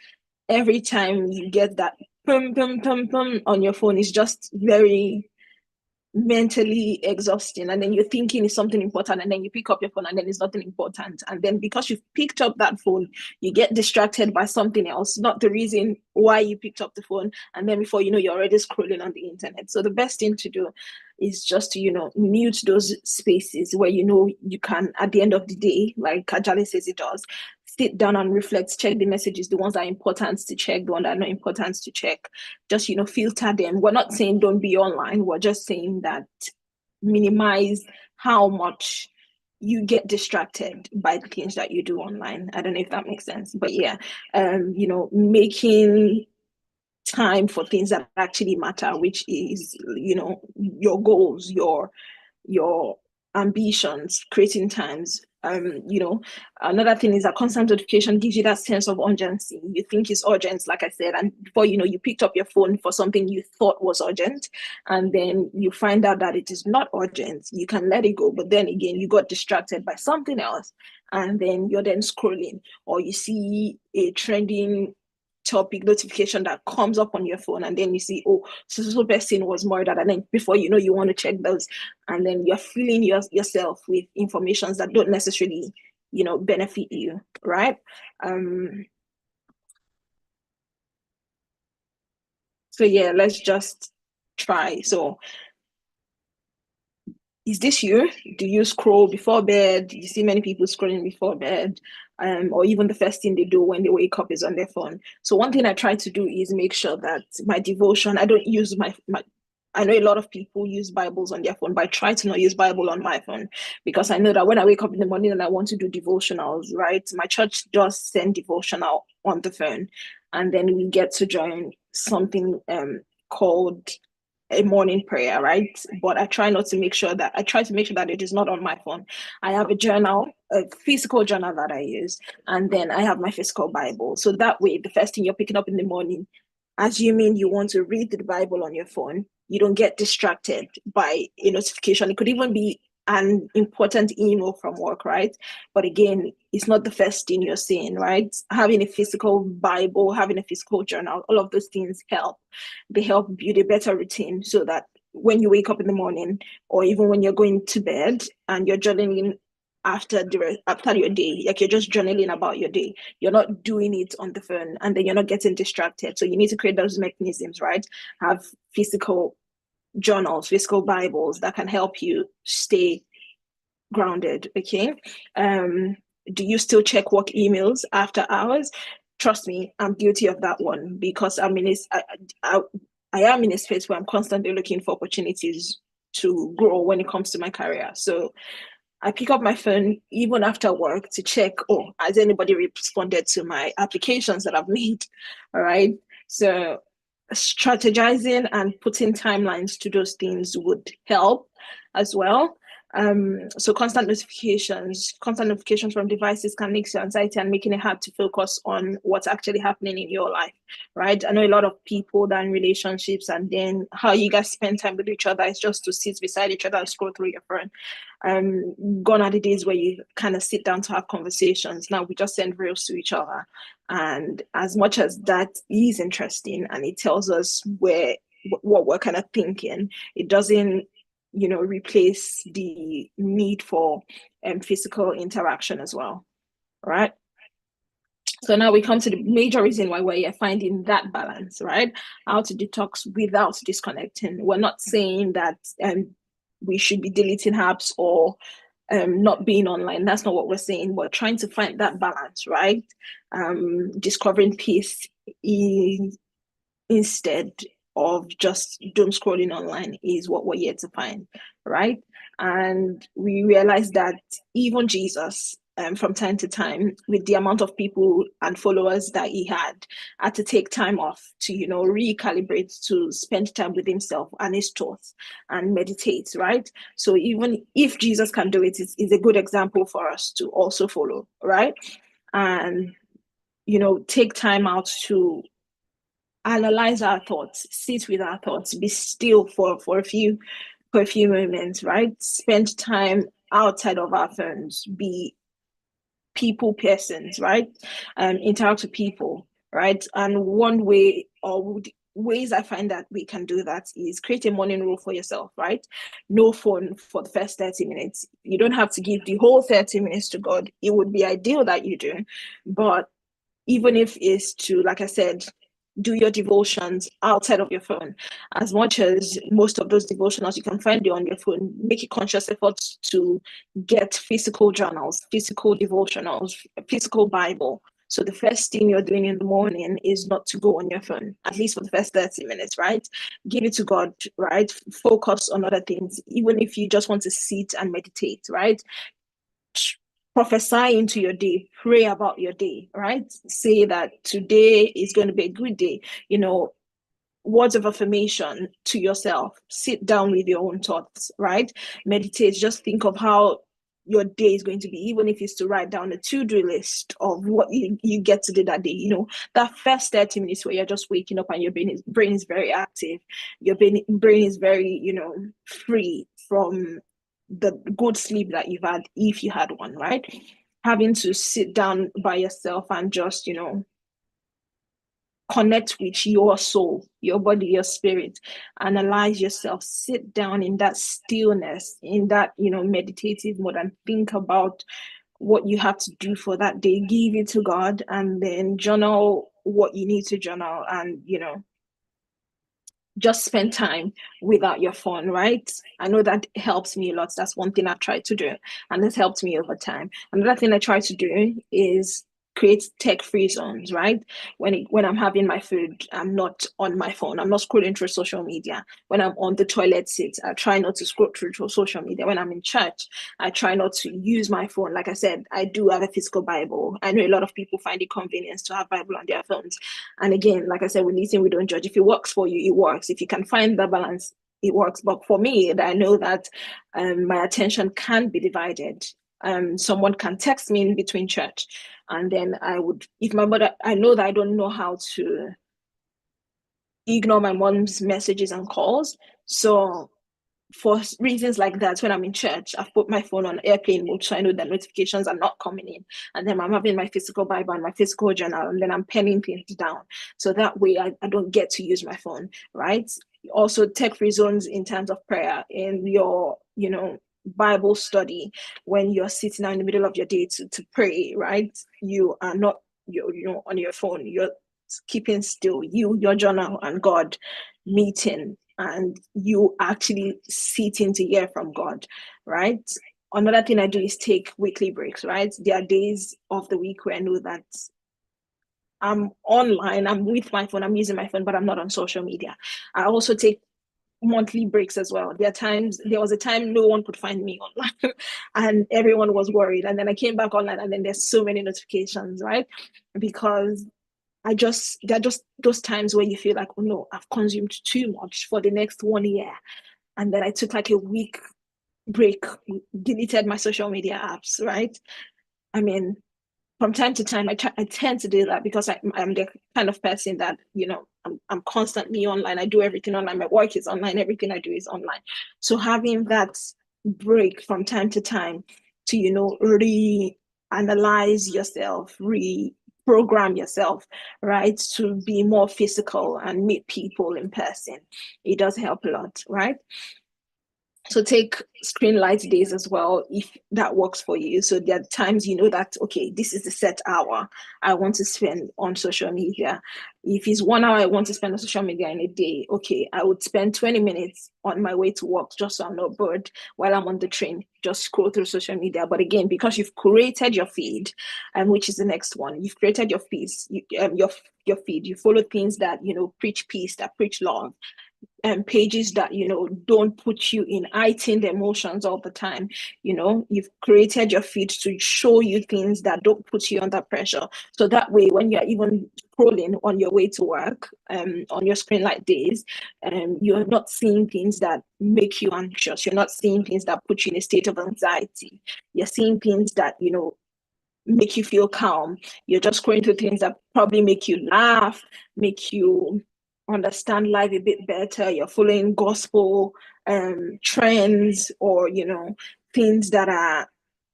every time you get that pum pum pum pum on your phone, it's just very mentally exhausting. And then you're thinking it's something important, and then you pick up your phone and then it's nothing important. And then because you've picked up that phone, you get distracted by something else, not the reason why you picked up the phone. And then before you know, you're already scrolling on the internet. So the best thing to do is just to, mute those spaces where you can, at the end of the day, like Kajali says it does, sit down and reflect, check the messages, the ones that are important to check, the ones that are not important to check. Just, filter them. We're not saying don't be online. We're just saying that minimize how much you get distracted by the things that you do online. I don't know if that makes sense, but yeah, making time for things that actually matter, which is, your goals, your ambitions, creating times. Another thing is that constant notification gives you that sense of urgency. You think it's urgent, like I said, and before you know, you picked up your phone for something you thought was urgent, and then you find out that it is not urgent. You can let it go, but then again, you got distracted by something else, and then you're then scrolling, or you see a trending topic notification that comes up on your phone, and then you see, oh, so person was murdered, and then before you know, you want to check those, and then you're filling yourself with informations that don't necessarily benefit you, right? So yeah, let's just try. So is this you? Do you scroll before bed? You see many people scrolling before bed, or even the first thing they do when they wake up is on their phone. So one thing I try to do is make sure that my devotion, I don't use my I know a lot of people use Bibles on their phone, but I try to not use Bible on my phone, because I know that when I wake up in the morning and I want to do devotionals, right? My church does send devotional on the phone, and then we get to join something called a morning prayer, right? But I try to make sure that it is not on my phone. I have a journal, a physical journal that I use, and then I have my physical Bible. So that way, the first thing you're picking up in the morning, assuming you want to read the Bible on your phone, you don't get distracted by a notification. It could even be an important email from work, right? But again, it's not the first thing you're seeing, right? Having a physical Bible, having a physical journal, all of those things help. They help build a better routine, so that when you wake up in the morning, or even when you're going to bed and you're journaling after your day, like you're just journaling about your day, you're not doing it on the phone, and then you're not getting distracted. So you need to create those mechanisms, right? Have physical journals, physical Bibles that can help you stay grounded. Okay. Do you still check work emails after hours? Trust me, I'm guilty of that one, because I am in a space where I'm constantly looking for opportunities to grow when it comes to my career. So I pick up my phone even after work to check, oh, has anybody responded to my applications that I've made? All right. So strategizing and putting timelines to those things would help as well. So constant notifications from devices can mix your anxiety and making it hard to focus on what's actually happening in your life, right? I know a lot of people that are in relationships, and then how you guys spend time with each other is just to sit beside each other and scroll through your phone. Gone are the days where you kind of sit down to have conversations. Now we just send reels to each other, and as much as that is interesting and it tells us what we're kind of thinking, it doesn't replace the need for physical interaction as well, right? So now we come to the major reason why we're finding that balance, right? How to detox without disconnecting. We're not saying that we should be deleting apps or not being online. That's not what we're saying. We're trying to find that balance, right? Discovering peace instead of just doom scrolling online is what we're here to find, right? And we realize that even Jesus, from time to time, with the amount of people and followers that he had to take time off to, recalibrate, to spend time with himself and his thoughts and meditate, right? So even if Jesus can do it, it's a good example for us to also follow, right? And, take time out to analyze our thoughts, sit with our thoughts, be still for a few moments, right? Spend time outside of our phones, be people persons, right? Interact with people, right? And one way or ways I find that we can do that is create a morning rule for yourself, right? No phone for the first 30 minutes. You don't have to give the whole 30 minutes to God. It would be ideal that you do, but even if it's to, like I said, do your devotions outside of your phone. As much as most of those devotionals you can find on your phone, make a conscious effort to get physical journals, physical devotionals, physical Bible. So the first thing you're doing in the morning is not to go on your phone, at least for the first 30 minutes, right? Give it to God, right? Focus on other things, even if you just want to sit and meditate, right? Prophesy into your day, pray about your day, right? Say that today is going to be a good day, words of affirmation to yourself. Sit down with your own thoughts, right? Meditate, just think of how your day is going to be, even if it's to write down a to-do list of what you get to do that day. That first 30 minutes where you're just waking up and your brain is very active, your brain is very free from the good sleep that you've had, if you had one, right? Having to sit down by yourself and just connect with your soul, your body, your spirit, analyze yourself, sit down in that stillness, in that meditative mode, and think about what you have to do for that day. Give it to God, and then journal what you need to journal, and just spend time without your phone, right? I know that helps me a lot. That's one thing I've tried to do, and it's helped me over time. Another thing I try to do is create tech-free zones, right? When I'm having my food, I'm not on my phone. I'm not scrolling through social media. When I'm on the toilet seat, I try not to scroll through social media. When I'm in church, I try not to use my phone. Like I said, I do have a physical Bible. I know a lot of people find it convenient to have Bible on their phones. And again, like I said, we listen, we don't judge. If it works for you, it works. If you can find the balance, it works. But for me, I know that my attention can be divided. Someone can text me in between church, and then if my mother, I know that I don't know how to ignore my mom's messages and calls. So for reasons like that, when I'm in church, I've put my phone on airplane mode so I know that notifications are not coming in. And then I'm having my physical Bible and my physical journal, and then I'm penning things down. So that way I don't get to use my phone, right? Also, tech-free zones in terms of prayer in your, Bible study, when you're sitting down in the middle of your day to pray, right? You are not on your phone. You're keeping still, your journal, and God meeting, and you actually sitting to hear from God, right? Another thing I do is take weekly breaks, right? There are days of the week where I know that I'm online, I'm with my phone, I'm using my phone, but I'm not on social media. I also take monthly breaks as well. There was a time no one could find me online and everyone was worried. And then I came back online, and then there's so many notifications, right? Because there are just those times where you feel like, oh no, I've consumed too much for the next 1 year. And then I took like a week break, deleted my social media apps, right? I mean, from time to time, I tend to do that because I'm the kind of person that, I'm constantly online. I do everything online. My work is online. Everything I do is online. So having that break from time to time to, reanalyze yourself, reprogram yourself, right? To be more physical and meet people in person. It does help a lot, right? So take screen light days as well, if that works for you. So there are times you know that, okay, this is the set hour I want to spend on social media. If it's 1 hour I want to spend on social media in a day, okay, I would spend 20 minutes on my way to work just so I'm not bored while I'm on the train, just scroll through social media. But again, because you've created your feed, and which is the next one, you've created your feeds, your feed, you follow things that, preach peace, that preach love, and pages that don't put you in heightened emotions all the time. You've created your feed to show you things that don't put you under pressure, so that way when you're even scrolling on your way to work, on your screen light days, you're not seeing things that make you anxious. You're not seeing things that put you in a state of anxiety. You're seeing things that make you feel calm. You're just going through things that probably make you laugh, make you understand life a bit better. You're following gospel trends, or things that are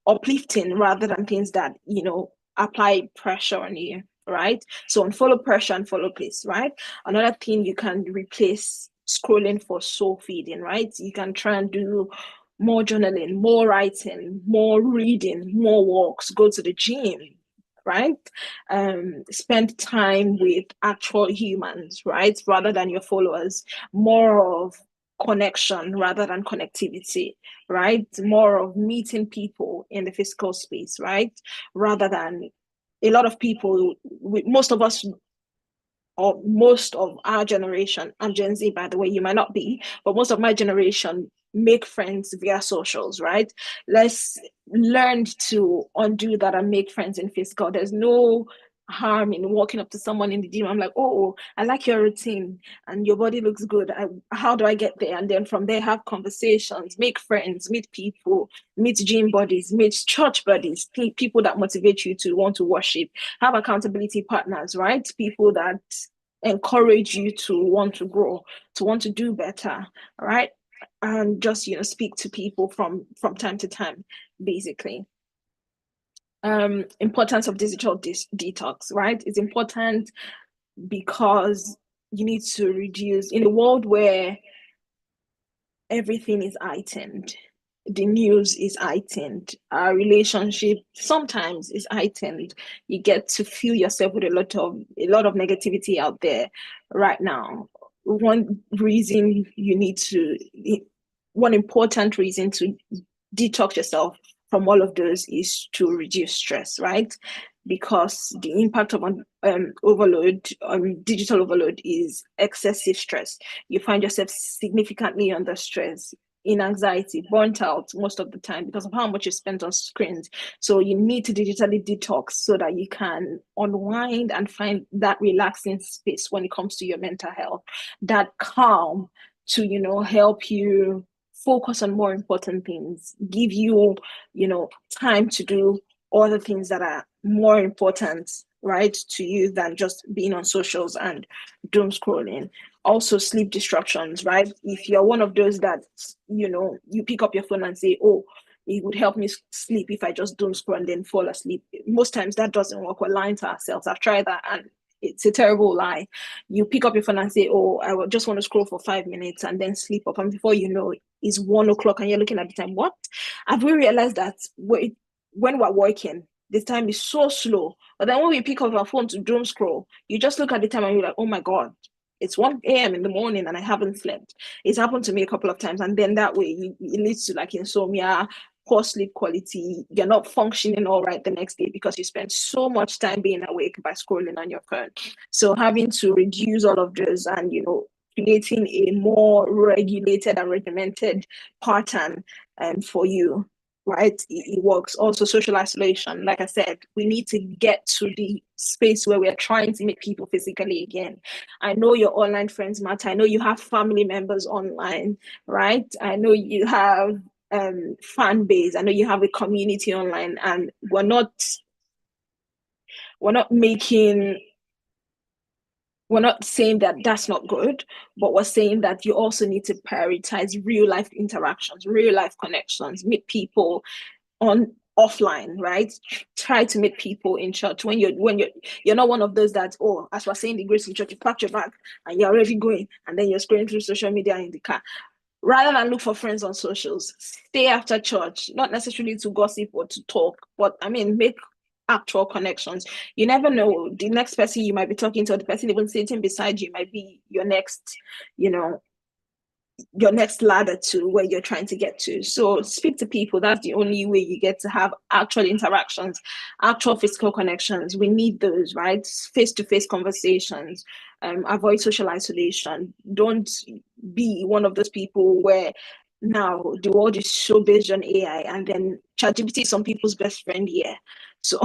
uplifting rather than things that apply pressure on you, right? So unfollow pressure and follow peace, right? Another thing, you can replace scrolling for soul feeding, right? You can try and do more journaling, more writing, more reading, more walks, go to the gym, right? Spend time with actual humans, right? Rather than your followers. More of connection rather than connectivity, right? More of meeting people in the physical space, right? Rather than a lot of people, most of us, or most of our generation, I'm Gen Z, by the way, you might not be, but most of my generation make friends via socials, right? Let's learn to undo that and make friends in physical. There's no harm in walking up to someone in the gym. I'm like, oh, I like your routine and your body looks good. How do I get there? And then from there, have conversations, make friends, meet people, meet gym buddies, meet church buddies, people that motivate you to want to worship, have accountability partners, right? People that encourage you to want to grow, to want to do better, right? And just speak to people from time to time, basically. Importance of digital detox, right? It's important because you need to reduce, in a world where everything is heightened, the news is heightened, our relationship sometimes is heightened, you get to feel yourself with a lot of negativity out there right now. One important reason to detox yourself from all of those is to reduce stress, right? Because the impact of digital overload is excessive stress. You find yourself significantly under stress, in anxiety, burnt out most of the time because of how much you spent on screens. So you need to digitally detox so that you can unwind and find that relaxing space when it comes to your mental health, that calm to help you focus on more important things, give you time to do other things that are more important, right, to you than just being on socials and doom scrolling. Also, sleep disruptions, right? If you're one of those that you pick up your phone and say, oh, it would help me sleep if I just doom scroll and then fall asleep. Most times that doesn't work. We're lying to ourselves. I've tried that and it's a terrible lie. You pick up your phone and say, oh, I just want to scroll for 5 minutes and then sleep up. And before you know, it's 1 o'clock and you're looking at the time. What? Have we realized that when we're working, the time is so slow? But then when we pick up our phone to doom scroll, you just look at the time and you're like, oh my God, it's 1 a.m. in the morning and I haven't slept. It's happened to me a couple of times. And then that way it leads to like insomnia, poor sleep quality. You're not functioning all right the next day because you spend so much time being awake by scrolling on your phone. So having to reduce all of this and, creating a more regulated and regimented pattern for you, right? It works. Also, social isolation. Like I said, we need to get to the space where we're trying to meet people physically again. I know your online friends matter. I know you have family members online, right? I know you have fan base. I know you have a community online, and we're not saying that that's not good, but we're saying that you also need to prioritize real life interactions, real life connections, meet people on offline, right? Try to meet people in church when you're not one of those that, oh, as we're saying the grace in church, you pack your bag and you're already going, and then you're scrolling through social media in the car. Rather than look for friends on socials, stay after church, not necessarily to gossip or to talk, but I mean, make actual connections. You never know, the next person you might be talking to, or the person even sitting beside you, might be your next, your next ladder to where you're trying to get to. So speak to people. That's the only way you get to have actual interactions, actual physical connections. We need those, right? Face-to-face conversations. Avoid social isolation. Don't be one of those people where now the world is so based on AI, and then ChatGPT is some people's best friend here. So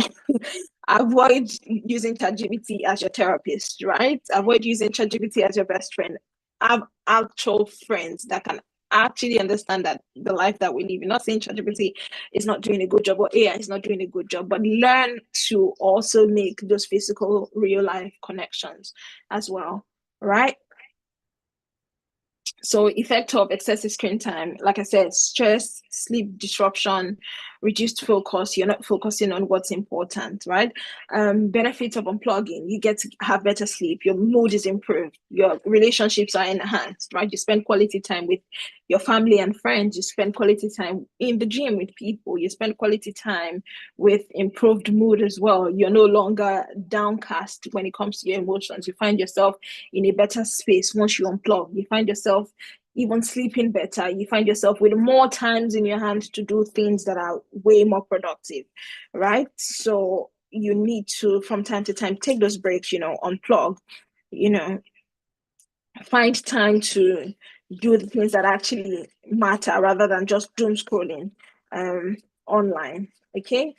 avoid using ChatGPT as your therapist, right? Avoid using ChatGPT as your best friend. Have actual friends that can actually understand that the life that we live. You're not saying ChatGPT is not doing a good job or AI is not doing a good job, but learn to also make those physical, real life connections as well, right? So effect of excessive screen time, like I said, stress, sleep disruption, reduced focus, you're not focusing on what's important, right? Benefits of unplugging, you get to have better sleep, your mood is improved, your relationships are enhanced, right? You spend quality time with your family and friends, you spend quality time in the gym with people, you spend quality time with improved mood as well. You're no longer downcast when it comes to your emotions. You find yourself in a better space once you unplug. You find yourself even sleeping better. You find yourself with more times in your hand to do things that are way more productive, right? So you need to, from time to time, take those breaks, unplug, find time to do the things that actually matter rather than just doom scrolling online. Okay.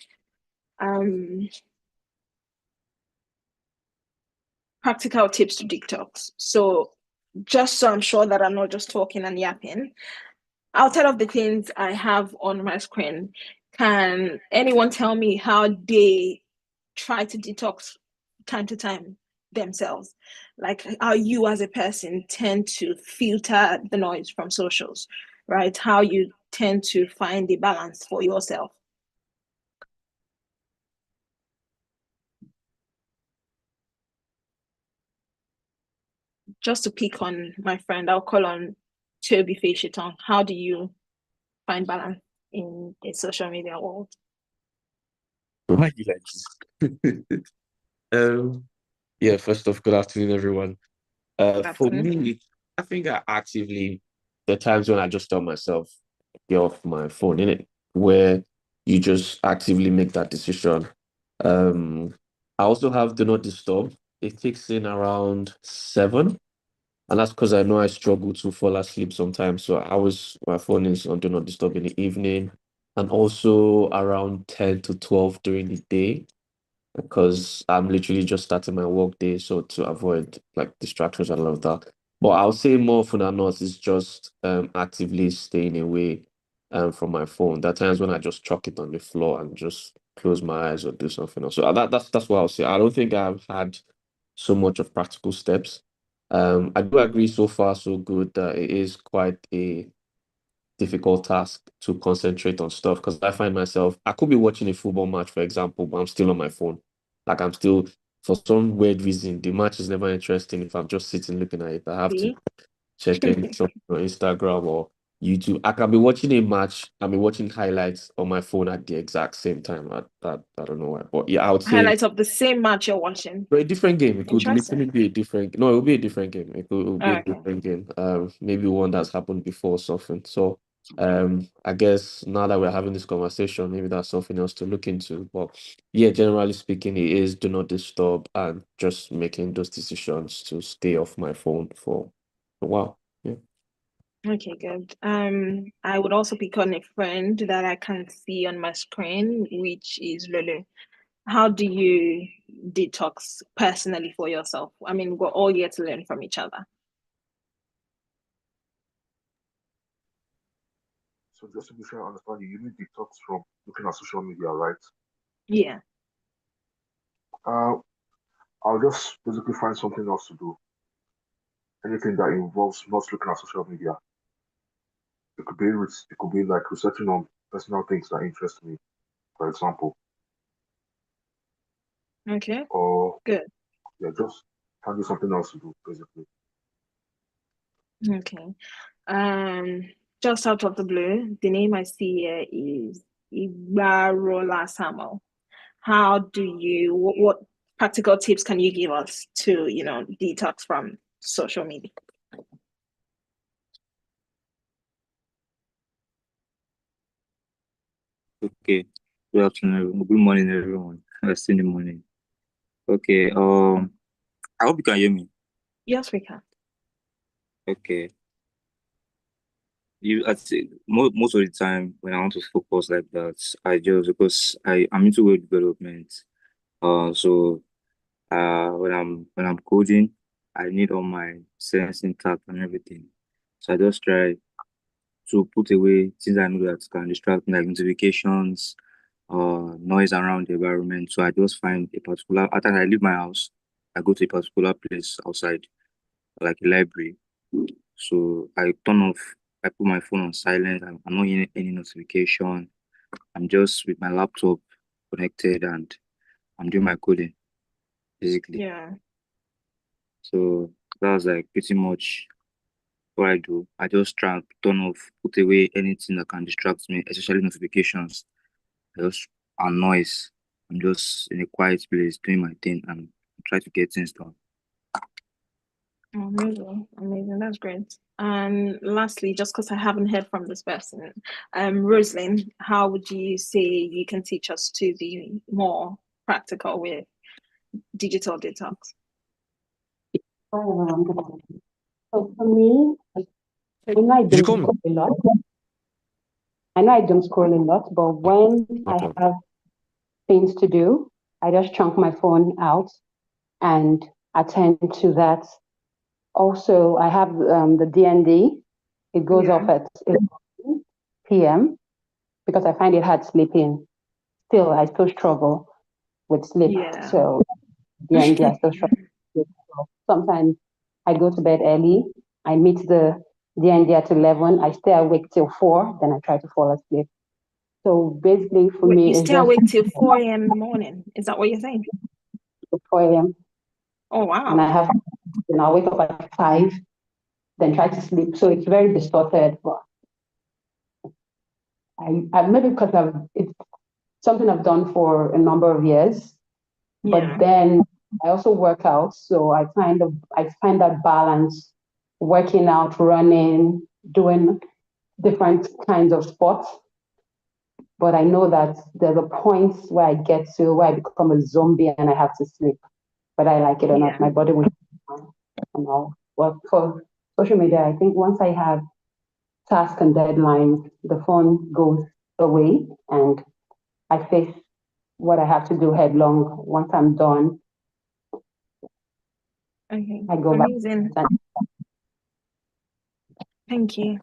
Practical tips to detox. So just so I'm sure that I'm not just talking and yapping, outside of the things I have on my screen, can anyone tell me how they try to detox time to time themselves? Like how you as a person tend to filter the noise from socials, right? How you tend to find the balance for yourself. Just to pick on my friend, I'll call on Toby Fisherton. How do you find balance in the social media world? Why you like this? Yeah, first off, good afternoon, everyone. For me, I think I actively, there are times when I just tell myself, get off my phone, innit? Where you just actively make that decision. I also have Do Not Disturb. It kicks in around 7, and that's because I know I struggle to fall asleep sometimes. So my phone is on Do Not Disturb in the evening, and also around 10 to 12 during the day, because I'm literally just starting my work day, so to avoid like distractions and all of that. But I'll say more often than not is just actively staying away from my phone. There are times when I just chuck it on the floor and just close my eyes or do something else. So that's what I'll say. I don't think I've had so much of practical steps. I do agree so far so good that it is quite a difficult task to concentrate on stuff, because I find myself, I could be watching a football match, for example, but I'm still on my phone. Like I'm still, for some weird reason, the match is never interesting if I'm just sitting looking at it. I have to check something on Instagram or YouTube. I can be watching a match, I'll be watching highlights on my phone at the exact same time. I don't know why. But yeah, I would say highlights of the same match you're watching. a different game. It could Interesting. literally be a different. No, it will be a different game. It will be a Okay. different game. Maybe one that's happened before or something. So, I guess now that we're having this conversation, maybe that's something else to look into. But yeah, generally speaking, it is Do Not Disturb and just making those decisions to stay off my phone for a while. Yeah. Okay, good. I would also pick on a friend that I can see on my screen, which is Lulu. How do you detox personally for yourself? I mean, we're all here to learn from each other. So just to be sure I understand you need detox from looking at social media, right? Yeah. I'll just basically find something else to do. Anything that involves not looking at social media. It could be like researching on personal things that interest me, for example. Okay. Or Good. yeah, just finding something else to do, basically. Okay. Just out of the blue, the name I see here is Ibarola Samuel. How do you, what practical tips can you give us to, detox from social media? Okay. Good afternoon, everyone. Good morning, everyone. It's in the morning. Okay. I hope you can hear me. Yes, we can. Okay. I'd say most of the time when I want to focus like that, because I'm into web development. So when I'm coding, I need all my sense intact and everything. So I just try to put away things I know that can distract me, like notifications, noise around the environment. So I just find a particular, after I leave my house, I go to a particular place outside, like a library. So I put my phone on silent. I'm not hearing any notification. I'm just with my laptop connected and I'm doing my coding, basically. Yeah. So that's like pretty much what I do. I just try and turn off, put away anything that can distract me, especially notifications. Just and noise. I'm just in a quiet place doing my thing and try to get things done. Amazing, amazing. That's great. And lastly, just because I haven't heard from this person, Rosalind, how would you say you can teach us to be more practical with digital detox? So for me, I know I don't scroll a lot. I know I don't scroll a lot, but when I have things to do, I just chunk my phone out and attend to that. Also, I have the DND. It goes off at 11 p.m. because I find it hard sleeping. Still, I still struggle with sleep. Yeah. So DND, I still struggle. Sometimes I go to bed early. I meet the DND at 11. I stay awake till 4. Then I try to fall asleep. So basically, for me, you it's stay just awake till 4 a.m. in the morning. Is that what you're saying? 4 a.m. Oh wow. And I wake up at 5, then try to sleep. So it's very distorted. But I maybe because it's something I've done for a number of years. But then I also work out, so I find that balance, working out, running, doing different kinds of sports. But I know that there's a point where I get to where I become a zombie and I have to sleep. But I like it or not, my body will and all. But for social media, I think once I have tasks and deadlines, the phone goes away and I face what I have to do headlong. Once I'm done, okay. I go Amazing. back. Thank you.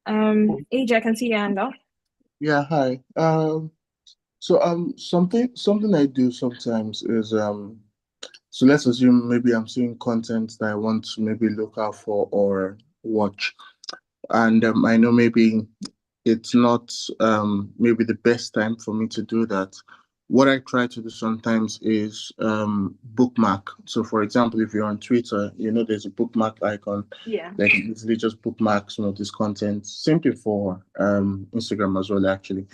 AJ, I can see your hand up. Yeah, hi. So something I do sometimes is so let's assume maybe I'm seeing content that I want to maybe look out for or watch, and I know maybe it's not maybe the best time for me to do that. What I try to do sometimes is bookmark. So for example, if you're on Twitter, there's a bookmark icon. Yeah. Like easily just bookmark some of this content. Same thing for Instagram as well, actually.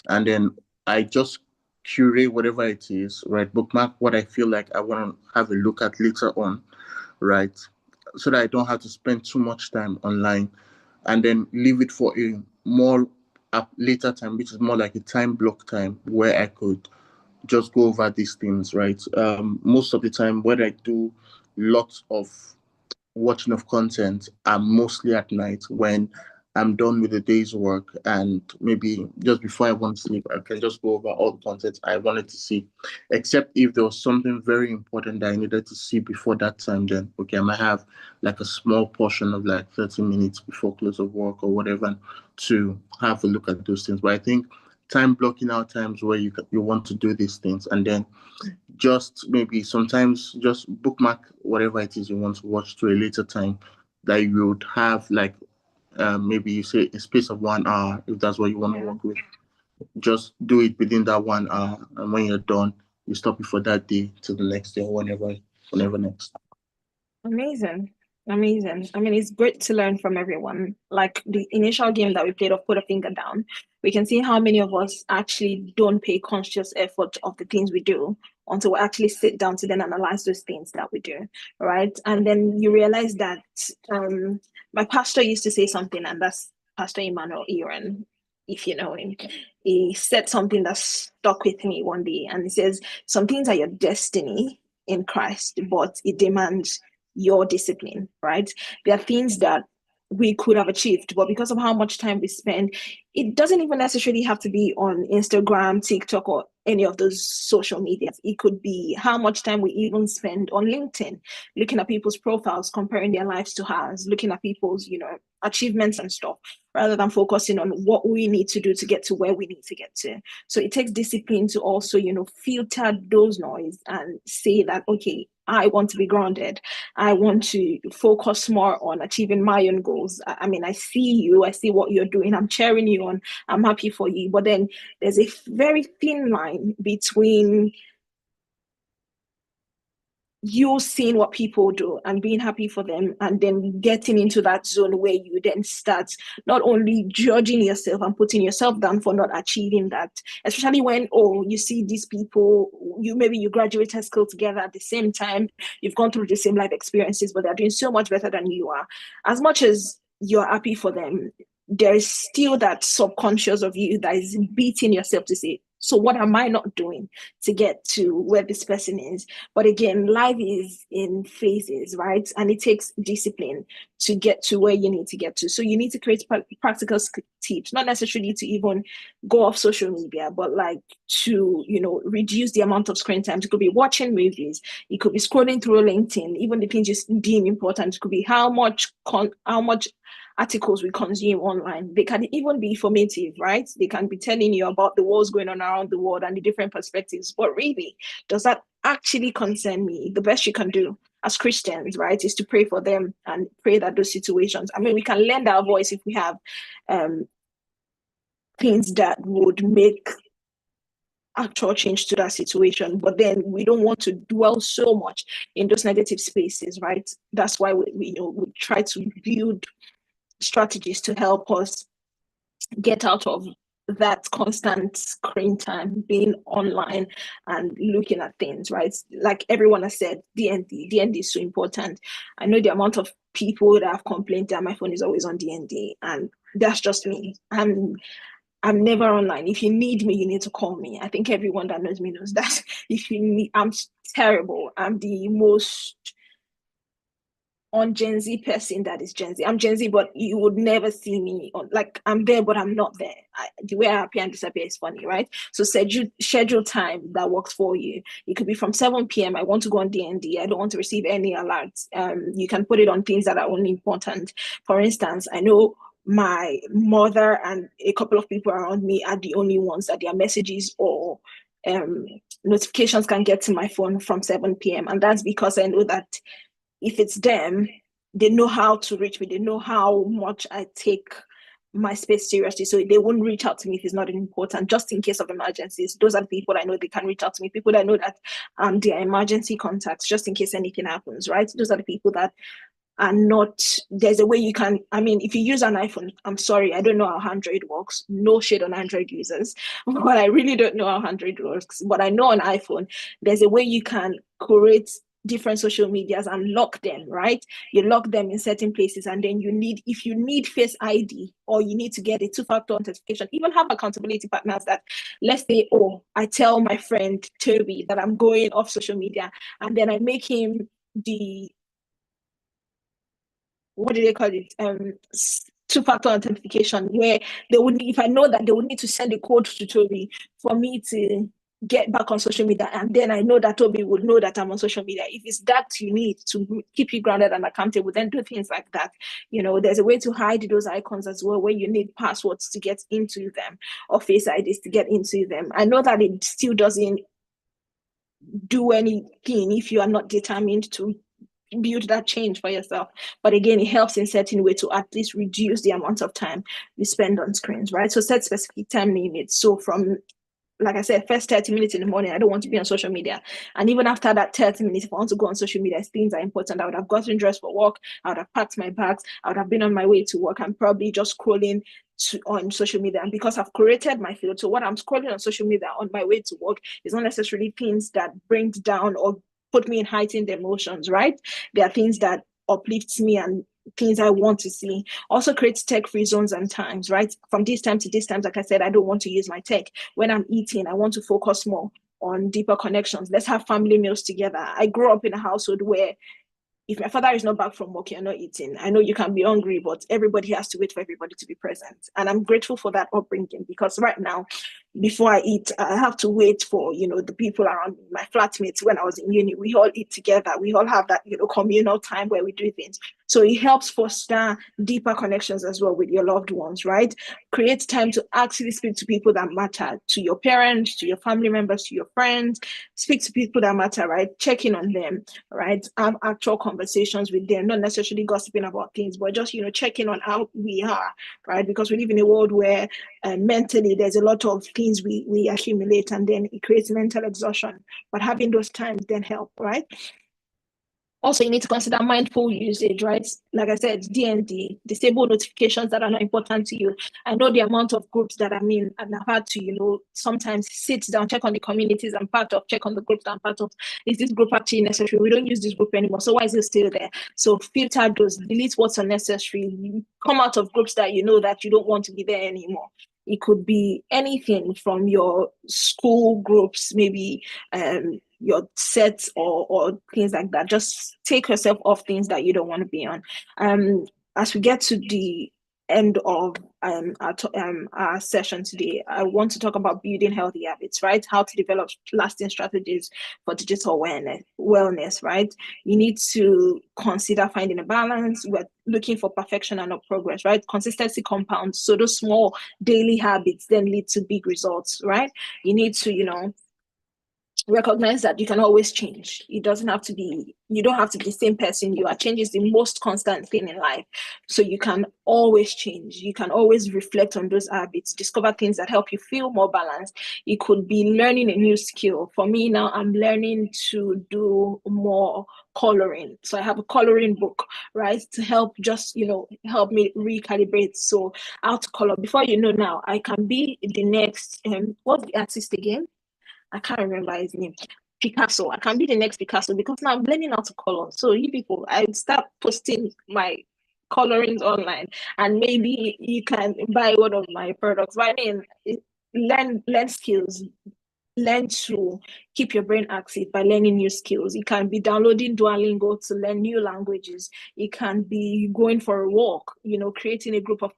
And then I just curate whatever it is, right? Bookmark what I feel like I want to have a look at later on, right? So that I don't have to spend too much time online, and then leave it for a more later time, which is more like a time block time where I could just go over these things, right? Most of the time when I do lots of watching of content are mostly at night when I'm done with the day's work, and maybe just before I want to sleep, I can just go over all the content I wanted to see. Except if there was something very important that I needed to see before that time, then okay, I might have like a small portion of like 30 minutes before close of work or whatever to have a look at those things. But I think time blocking out times where you want to do these things, and then just maybe sometimes just bookmark whatever it is you want to watch to a later time, that you would have like maybe you say a space of 1 hour, if that's what you want to work with. Just do it within that 1 hour, and when you're done, you stop it for that day till the next day or whenever next. Amazing. I mean, it's great to learn from everyone. Like the initial game that we played of Put a Finger Down, we can see how many of us actually don't pay conscious effort of the things we do until we actually sit down to then analyze those things that we do, right? And then you realize that my pastor used to say something, and that's Pastor Emmanuel Aaron, if you know him. He said something that stuck with me one day, and he says, some things are your destiny in Christ, but it demands your discipline, right? There are things that we could have achieved, but because of how much time we spend, it doesn't even necessarily have to be on Instagram, TikTok, or any of those social medias. It could be how much time we even spend on LinkedIn, looking at people's profiles, comparing their lives to ours, looking at people's, achievements and stuff, rather than focusing on what we need to do to get to where we need to get to. So it takes discipline to also, filter those noise and say that, okay, I want to be grounded. I want to focus more on achieving my own goals. I mean, I see you, I see what you're doing, I'm cheering you on, I'm happy for you. But then there's a very thin line between you seeing what people do and being happy for them, and then getting into that zone where you then start not only judging yourself and putting yourself down for not achieving that, especially when you see these people, you graduated school together at the same time, you've gone through the same life experiences, but they're doing so much better than you are. As much as you're happy for them, there is still that subconscious of you that is beating yourself to say, so what am I not doing to get to where this person is? But again, life is in phases, right? And it takes discipline to get to where you need to get to. So you need to create practical tips, not necessarily to even go off social media, but like to, reduce the amount of screen time. It could be watching movies. It could be scrolling through LinkedIn, even the things you deem important. It could be how much articles we consume online. They can even be informative, right? They can be telling you about the wars going on around the world and the different perspectives. But really, does that actually concern me? The best you can do as Christians, right, is to pray for them and pray that those situations, I mean, we can lend our voice if we have things that would make actual change to that situation, but then we don't want to dwell so much in those negative spaces, right? That's why we try to build strategies to help us get out of that constant screen time, being online and looking at things, right? Like everyone has said, DND is so important. I know the amount of people that have complained that my phone is always on DND, and that's just me. I'm never online. If you need me, you need to call me. I think everyone that knows me knows that. If you need, I'm terrible. I'm the most on Gen Z person that is Gen Z. I'm Gen Z, but you would never see me on, like, I'm there, but I'm not there. The way I appear and disappear is funny, right? So schedule time that works for you. It could be from 7 p.m. I want to go on DND. I don't want to receive any alerts. You can put it on things that are only important. For instance, I know my mother and a couple of people around me are the only ones that their messages or notifications can get to my phone from 7 p.m. And that's because I know that if it's them, they know how to reach me. They know how much I take my space seriously. So they won't reach out to me if it's not important, just in case of emergencies. Those are the people I know they can reach out to me. People that know that they are emergency contacts, just in case anything happens, right? Those are the people that are not, there's a way you can, I mean, if you use an iPhone, I'm sorry, I don't know how Android works. No shade on Android users, but I really don't know how Android works. But I know on iPhone, there's a way you can create different social medias and lock them, right? You lock them in certain places, and then if you need Face ID or you need to get a two-factor authentication, even have accountability partners that, let's say, I tell my friend Toby that I'm going off social media, and then I make him the, what do they call it? two-factor authentication where they would, if I know that they would need to send a code to Toby for me to get back on social media, and then I know that Toby would know that I'm on social media. If it's that you need to keep you grounded and accountable, then do things like that. There's a way to hide those icons as well, where you need passwords to get into them or face IDs to get into them. I know that it still doesn't do anything if you are not determined to build that change for yourself. But again, it helps in certain way to at least reduce the amount of time you spend on screens, right? So set specific time limits. So from, like I said, first 30 minutes in the morning, I don't want to be on social media. And even after that 30 minutes, if I want to go on social media, things are important. I would have gotten dressed for work. I would have packed my bags. I would have been on my way to work. I'm probably just scrolling on social media. And because I've created my field, so what I'm scrolling on social media on my way to work is not necessarily things that bring down or put me in heightened emotions, right? There are things that uplifts me and things I want to see. Also create tech-free zones and times, right? From this time to this time, like I said, I don't want to use my tech. When I'm eating, I want to focus more on deeper connections. Let's have family meals together. I grew up in a household where if my father is not back from work, you're not eating. I know you can be hungry, but everybody has to wait for everybody to be present. And I'm grateful for that upbringing, because right now, before I eat, I have to wait for, the people around me, my flatmates. When I was in uni, we all eat together. We all have that, communal time where we do things. So it helps foster deeper connections as well with your loved ones, right? Create time to actually speak to people that matter, to your parents, to your family members, to your friends. Speak to people that matter, right? Check in on them, right? Have actual conversations with them, not necessarily gossiping about things, but just, checking on how we are, right? Because we live in a world where mentally there's a lot of things we accumulate, and then it creates mental exhaustion. But having those times then help, right? Also, you need to consider mindful usage, right? Like I said, DND, disable notifications that are not important to you. I know the amount of groups that I'm in, and I've had to, sometimes sit down, check on the communities I'm part of, check on the groups I'm part of. Is this group actually necessary? We don't use this group anymore, so why is it still there? So filter those, delete what's unnecessary, come out of groups that you know that you don't want to be there anymore. It could be anything from your school groups, maybe your sets or things like that. Just take yourself off things that you don't want to be on. As we get to the end of our session today, I want to talk about building healthy habits, right? How to develop lasting strategies for digital wellness, right? You need to consider finding a balance. We're looking for perfection and not progress, right? Consistency compounds. So those small daily habits then lead to big results, right? You need to, recognize that you can always change. You don't have to be the same person you are. Change is the most constant thing in life. So you can always change. You can always reflect on those habits, discover things that help you feel more balanced. It could be learning a new skill. For me now, I'm learning to do more coloring. So I have a coloring book, right? To help help me recalibrate. So how to color. Before you know now, I can be the next, what's the artist again? I can't remember his name. Picasso. I can be the next Picasso because now I'm learning how to color. So you people, I start posting my colorings online, and maybe you can buy one of my products. But I mean, learn skills. Learn to keep your brain active by learning new skills. It can be downloading Duolingo to learn new languages. It can be going for a walk, creating a group of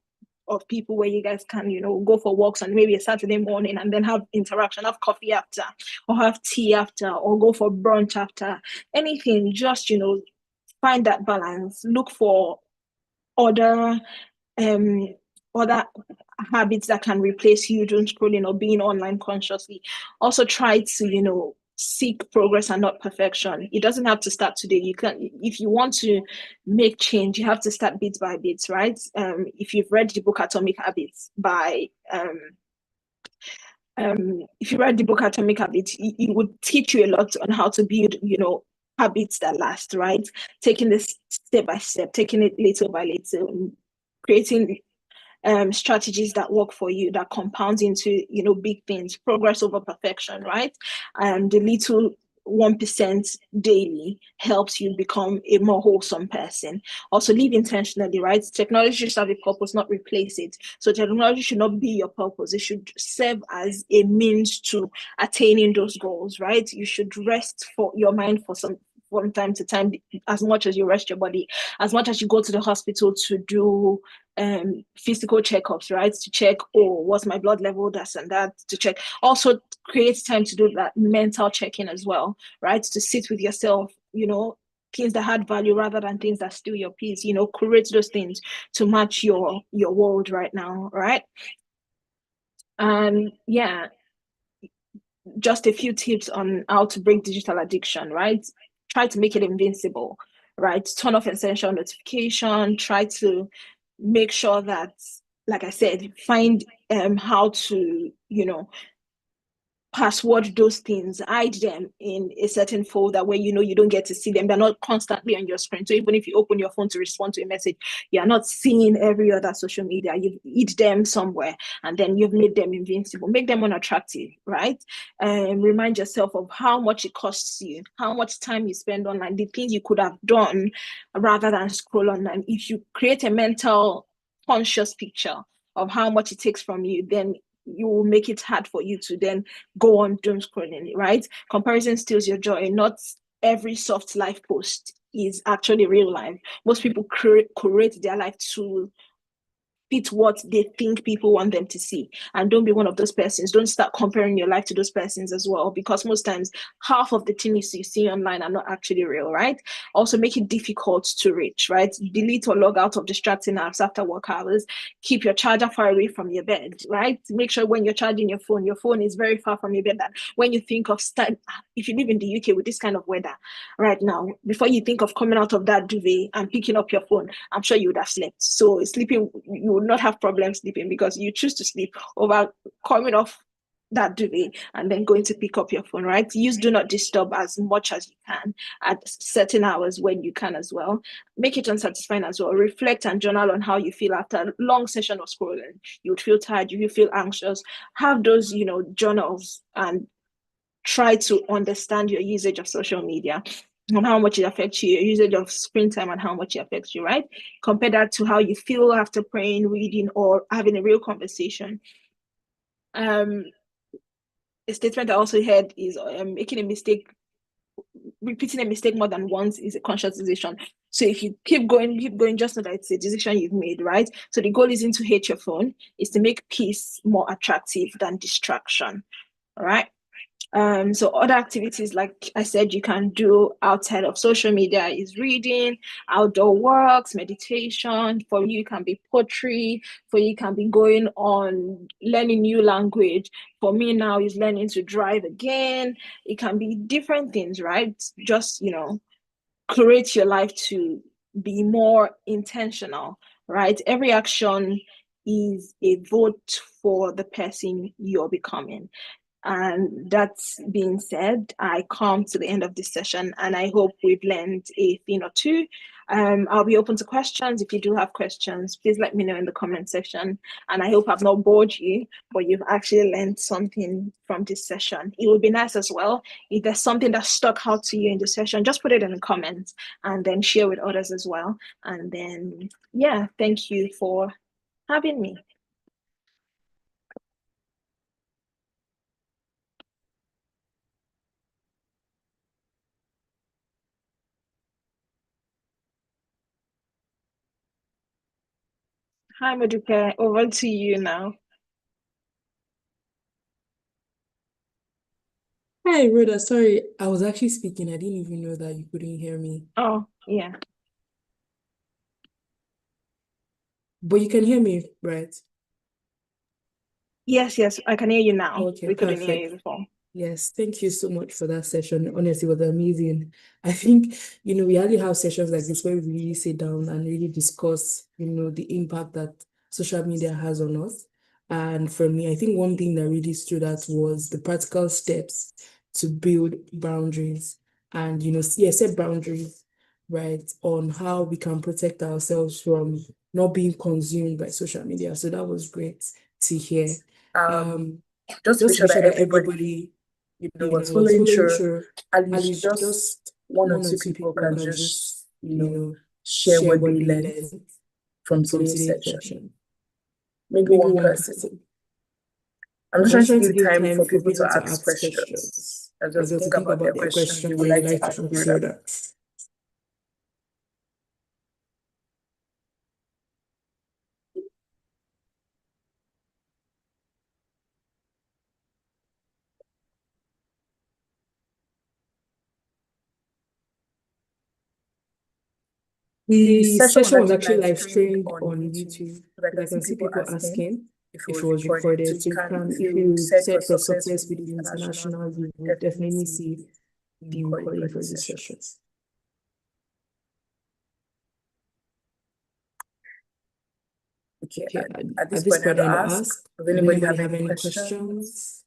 people where you guys can, go for walks on maybe a Saturday morning and then have interaction, have coffee after, or have tea after, or go for brunch after. Anything, just, find that balance. Look for other habits that can replace you doing scrolling or being online consciously. Also try to, seek progress and not perfection. It doesn't have to start today. You can, if you want to make change, you have to start bit by bit, right? If you've read the book Atomic Habits by if you read the book Atomic Habits, it would teach you a lot on how to build, habits that last, right? Taking this step by step, taking it little by little, creating strategies that work for you, that compound into, big things. Progress over perfection, right? The little 1% daily helps you become a more wholesome person. Also, live intentionally, right? Technology should serve a purpose, not replace it. So technology should not be your purpose. It should serve as a means to attaining those goals, right? You should rest for your mind from time to time, as much as you rest your body, as much as you go to the hospital to do physical checkups, right? To check, oh, what's my blood level, this and that, to check. Also create time to do that mental check-in as well, right? To sit with yourself, things that add value rather than things that steal your peace, create those things to match your world right now, right? And yeah, just a few tips on how to break digital addiction, right? Try to make it invincible, right? Turn off essential notification, try to make sure that, like I said, find how to, password those things, hide them in a certain folder where you don't get to see them. They're not constantly on your screen. So even if you open your phone to respond to a message, you're not seeing every other social media. You've hid them somewhere, and then you've made them invincible. Make them unattractive, right? And remind yourself of how much it costs you, how much time you spend online, the things you could have done rather than scroll online. If you create a mental conscious picture of how much it takes from you, then you will make it hard for you to then go on doom scrolling, right? Comparison steals your joy. Not every soft life post is actually real life. Most people curate their life to fit what they think people want them to see. And don't be one of those persons. Don't start comparing your life to those persons as well, because most times half of the things you see online are not actually real, right? Also make it difficult to reach, right? Delete or log out of distracting apps after work hours. Keep your charger far away from your bed, right? Make sure when you're charging your phone is very far from your bed. That when you think of if you live in the UK with this kind of weather right now, before you think of coming out of that duvet and picking up your phone, I'm sure you would have slept. So sleeping, you would not have problems sleeping because you choose to sleep over coming off that duvet and then going to pick up your phone, right? Use do not disturb as much as you can at certain hours when you can as well. Make it unsatisfying as well. Reflect and journal on how you feel after a long session of scrolling. You would feel tired, you will feel anxious. Have those, journals and try to understand your usage of social media and how much it affects you, your usage of screen time and how much it affects you, right? Compare that to how you feel after praying, reading, or having a real conversation. A statement I also heard is making a mistake, repeating a mistake more than once is a conscious decision. So if you keep going, just know that it's a decision you've made, right? So the goal isn't to hate your phone, it's to make peace more attractive than distraction, all right? So other activities, like I said, you can do outside of social media is reading, outdoor works, meditation. For you, it can be poetry. For you, it can be going on learning new language. For me now is learning to drive again. It can be different things, right? Just, create your life to be more intentional, right? Every action is a vote for the person you're becoming. And that being said, I come to the end of this session and I hope we've learned a thing or two. I'll be open to questions. If you do have questions, please let me know in the comment section. And I hope I've not bored you, but you've actually learned something from this session. It would be nice as well if there's something that stuck out to you in the session, just put it in the comments and then share with others as well. And then, yeah, thank you for having me. Hi, Modupe. Over to you now. Hi, Rhoda. Sorry, I was actually speaking. I didn't even know that you couldn't hear me. Oh, yeah. But you can hear me, right? Yes, I can hear you now. Okay, We couldn't hear you perfect. before. Yes, thank you so much for that session. Honestly, it was amazing. I think, we hardly have sessions like this where we really sit down and really discuss, the impact that social media has on us. And for me, I think one thing that really stood out was the practical steps to build boundaries and, set boundaries, right, on how we can protect ourselves from not being consumed by social media. So that was great to hear. Just to be sure that everybody, was following through, at least just one or two people can just, share what they learned from today's session. Maybe one person. I'm just trying to give time for people to ask questions. as well think about their question you would like to ask further. The session was actually live streamed on YouTube, so I can see people asking if it was recorded. So if you set for success with the international, you will definitely see the recording for this session. Okay, at this point, I'll ask, does anybody have any questions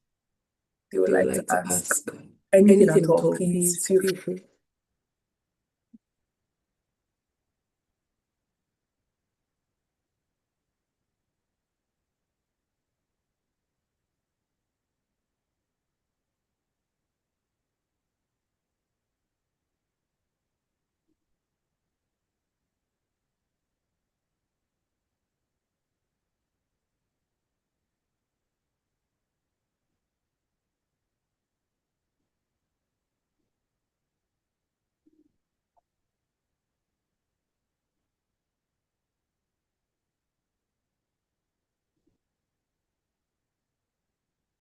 they would like to ask? Anything at all, please feel free.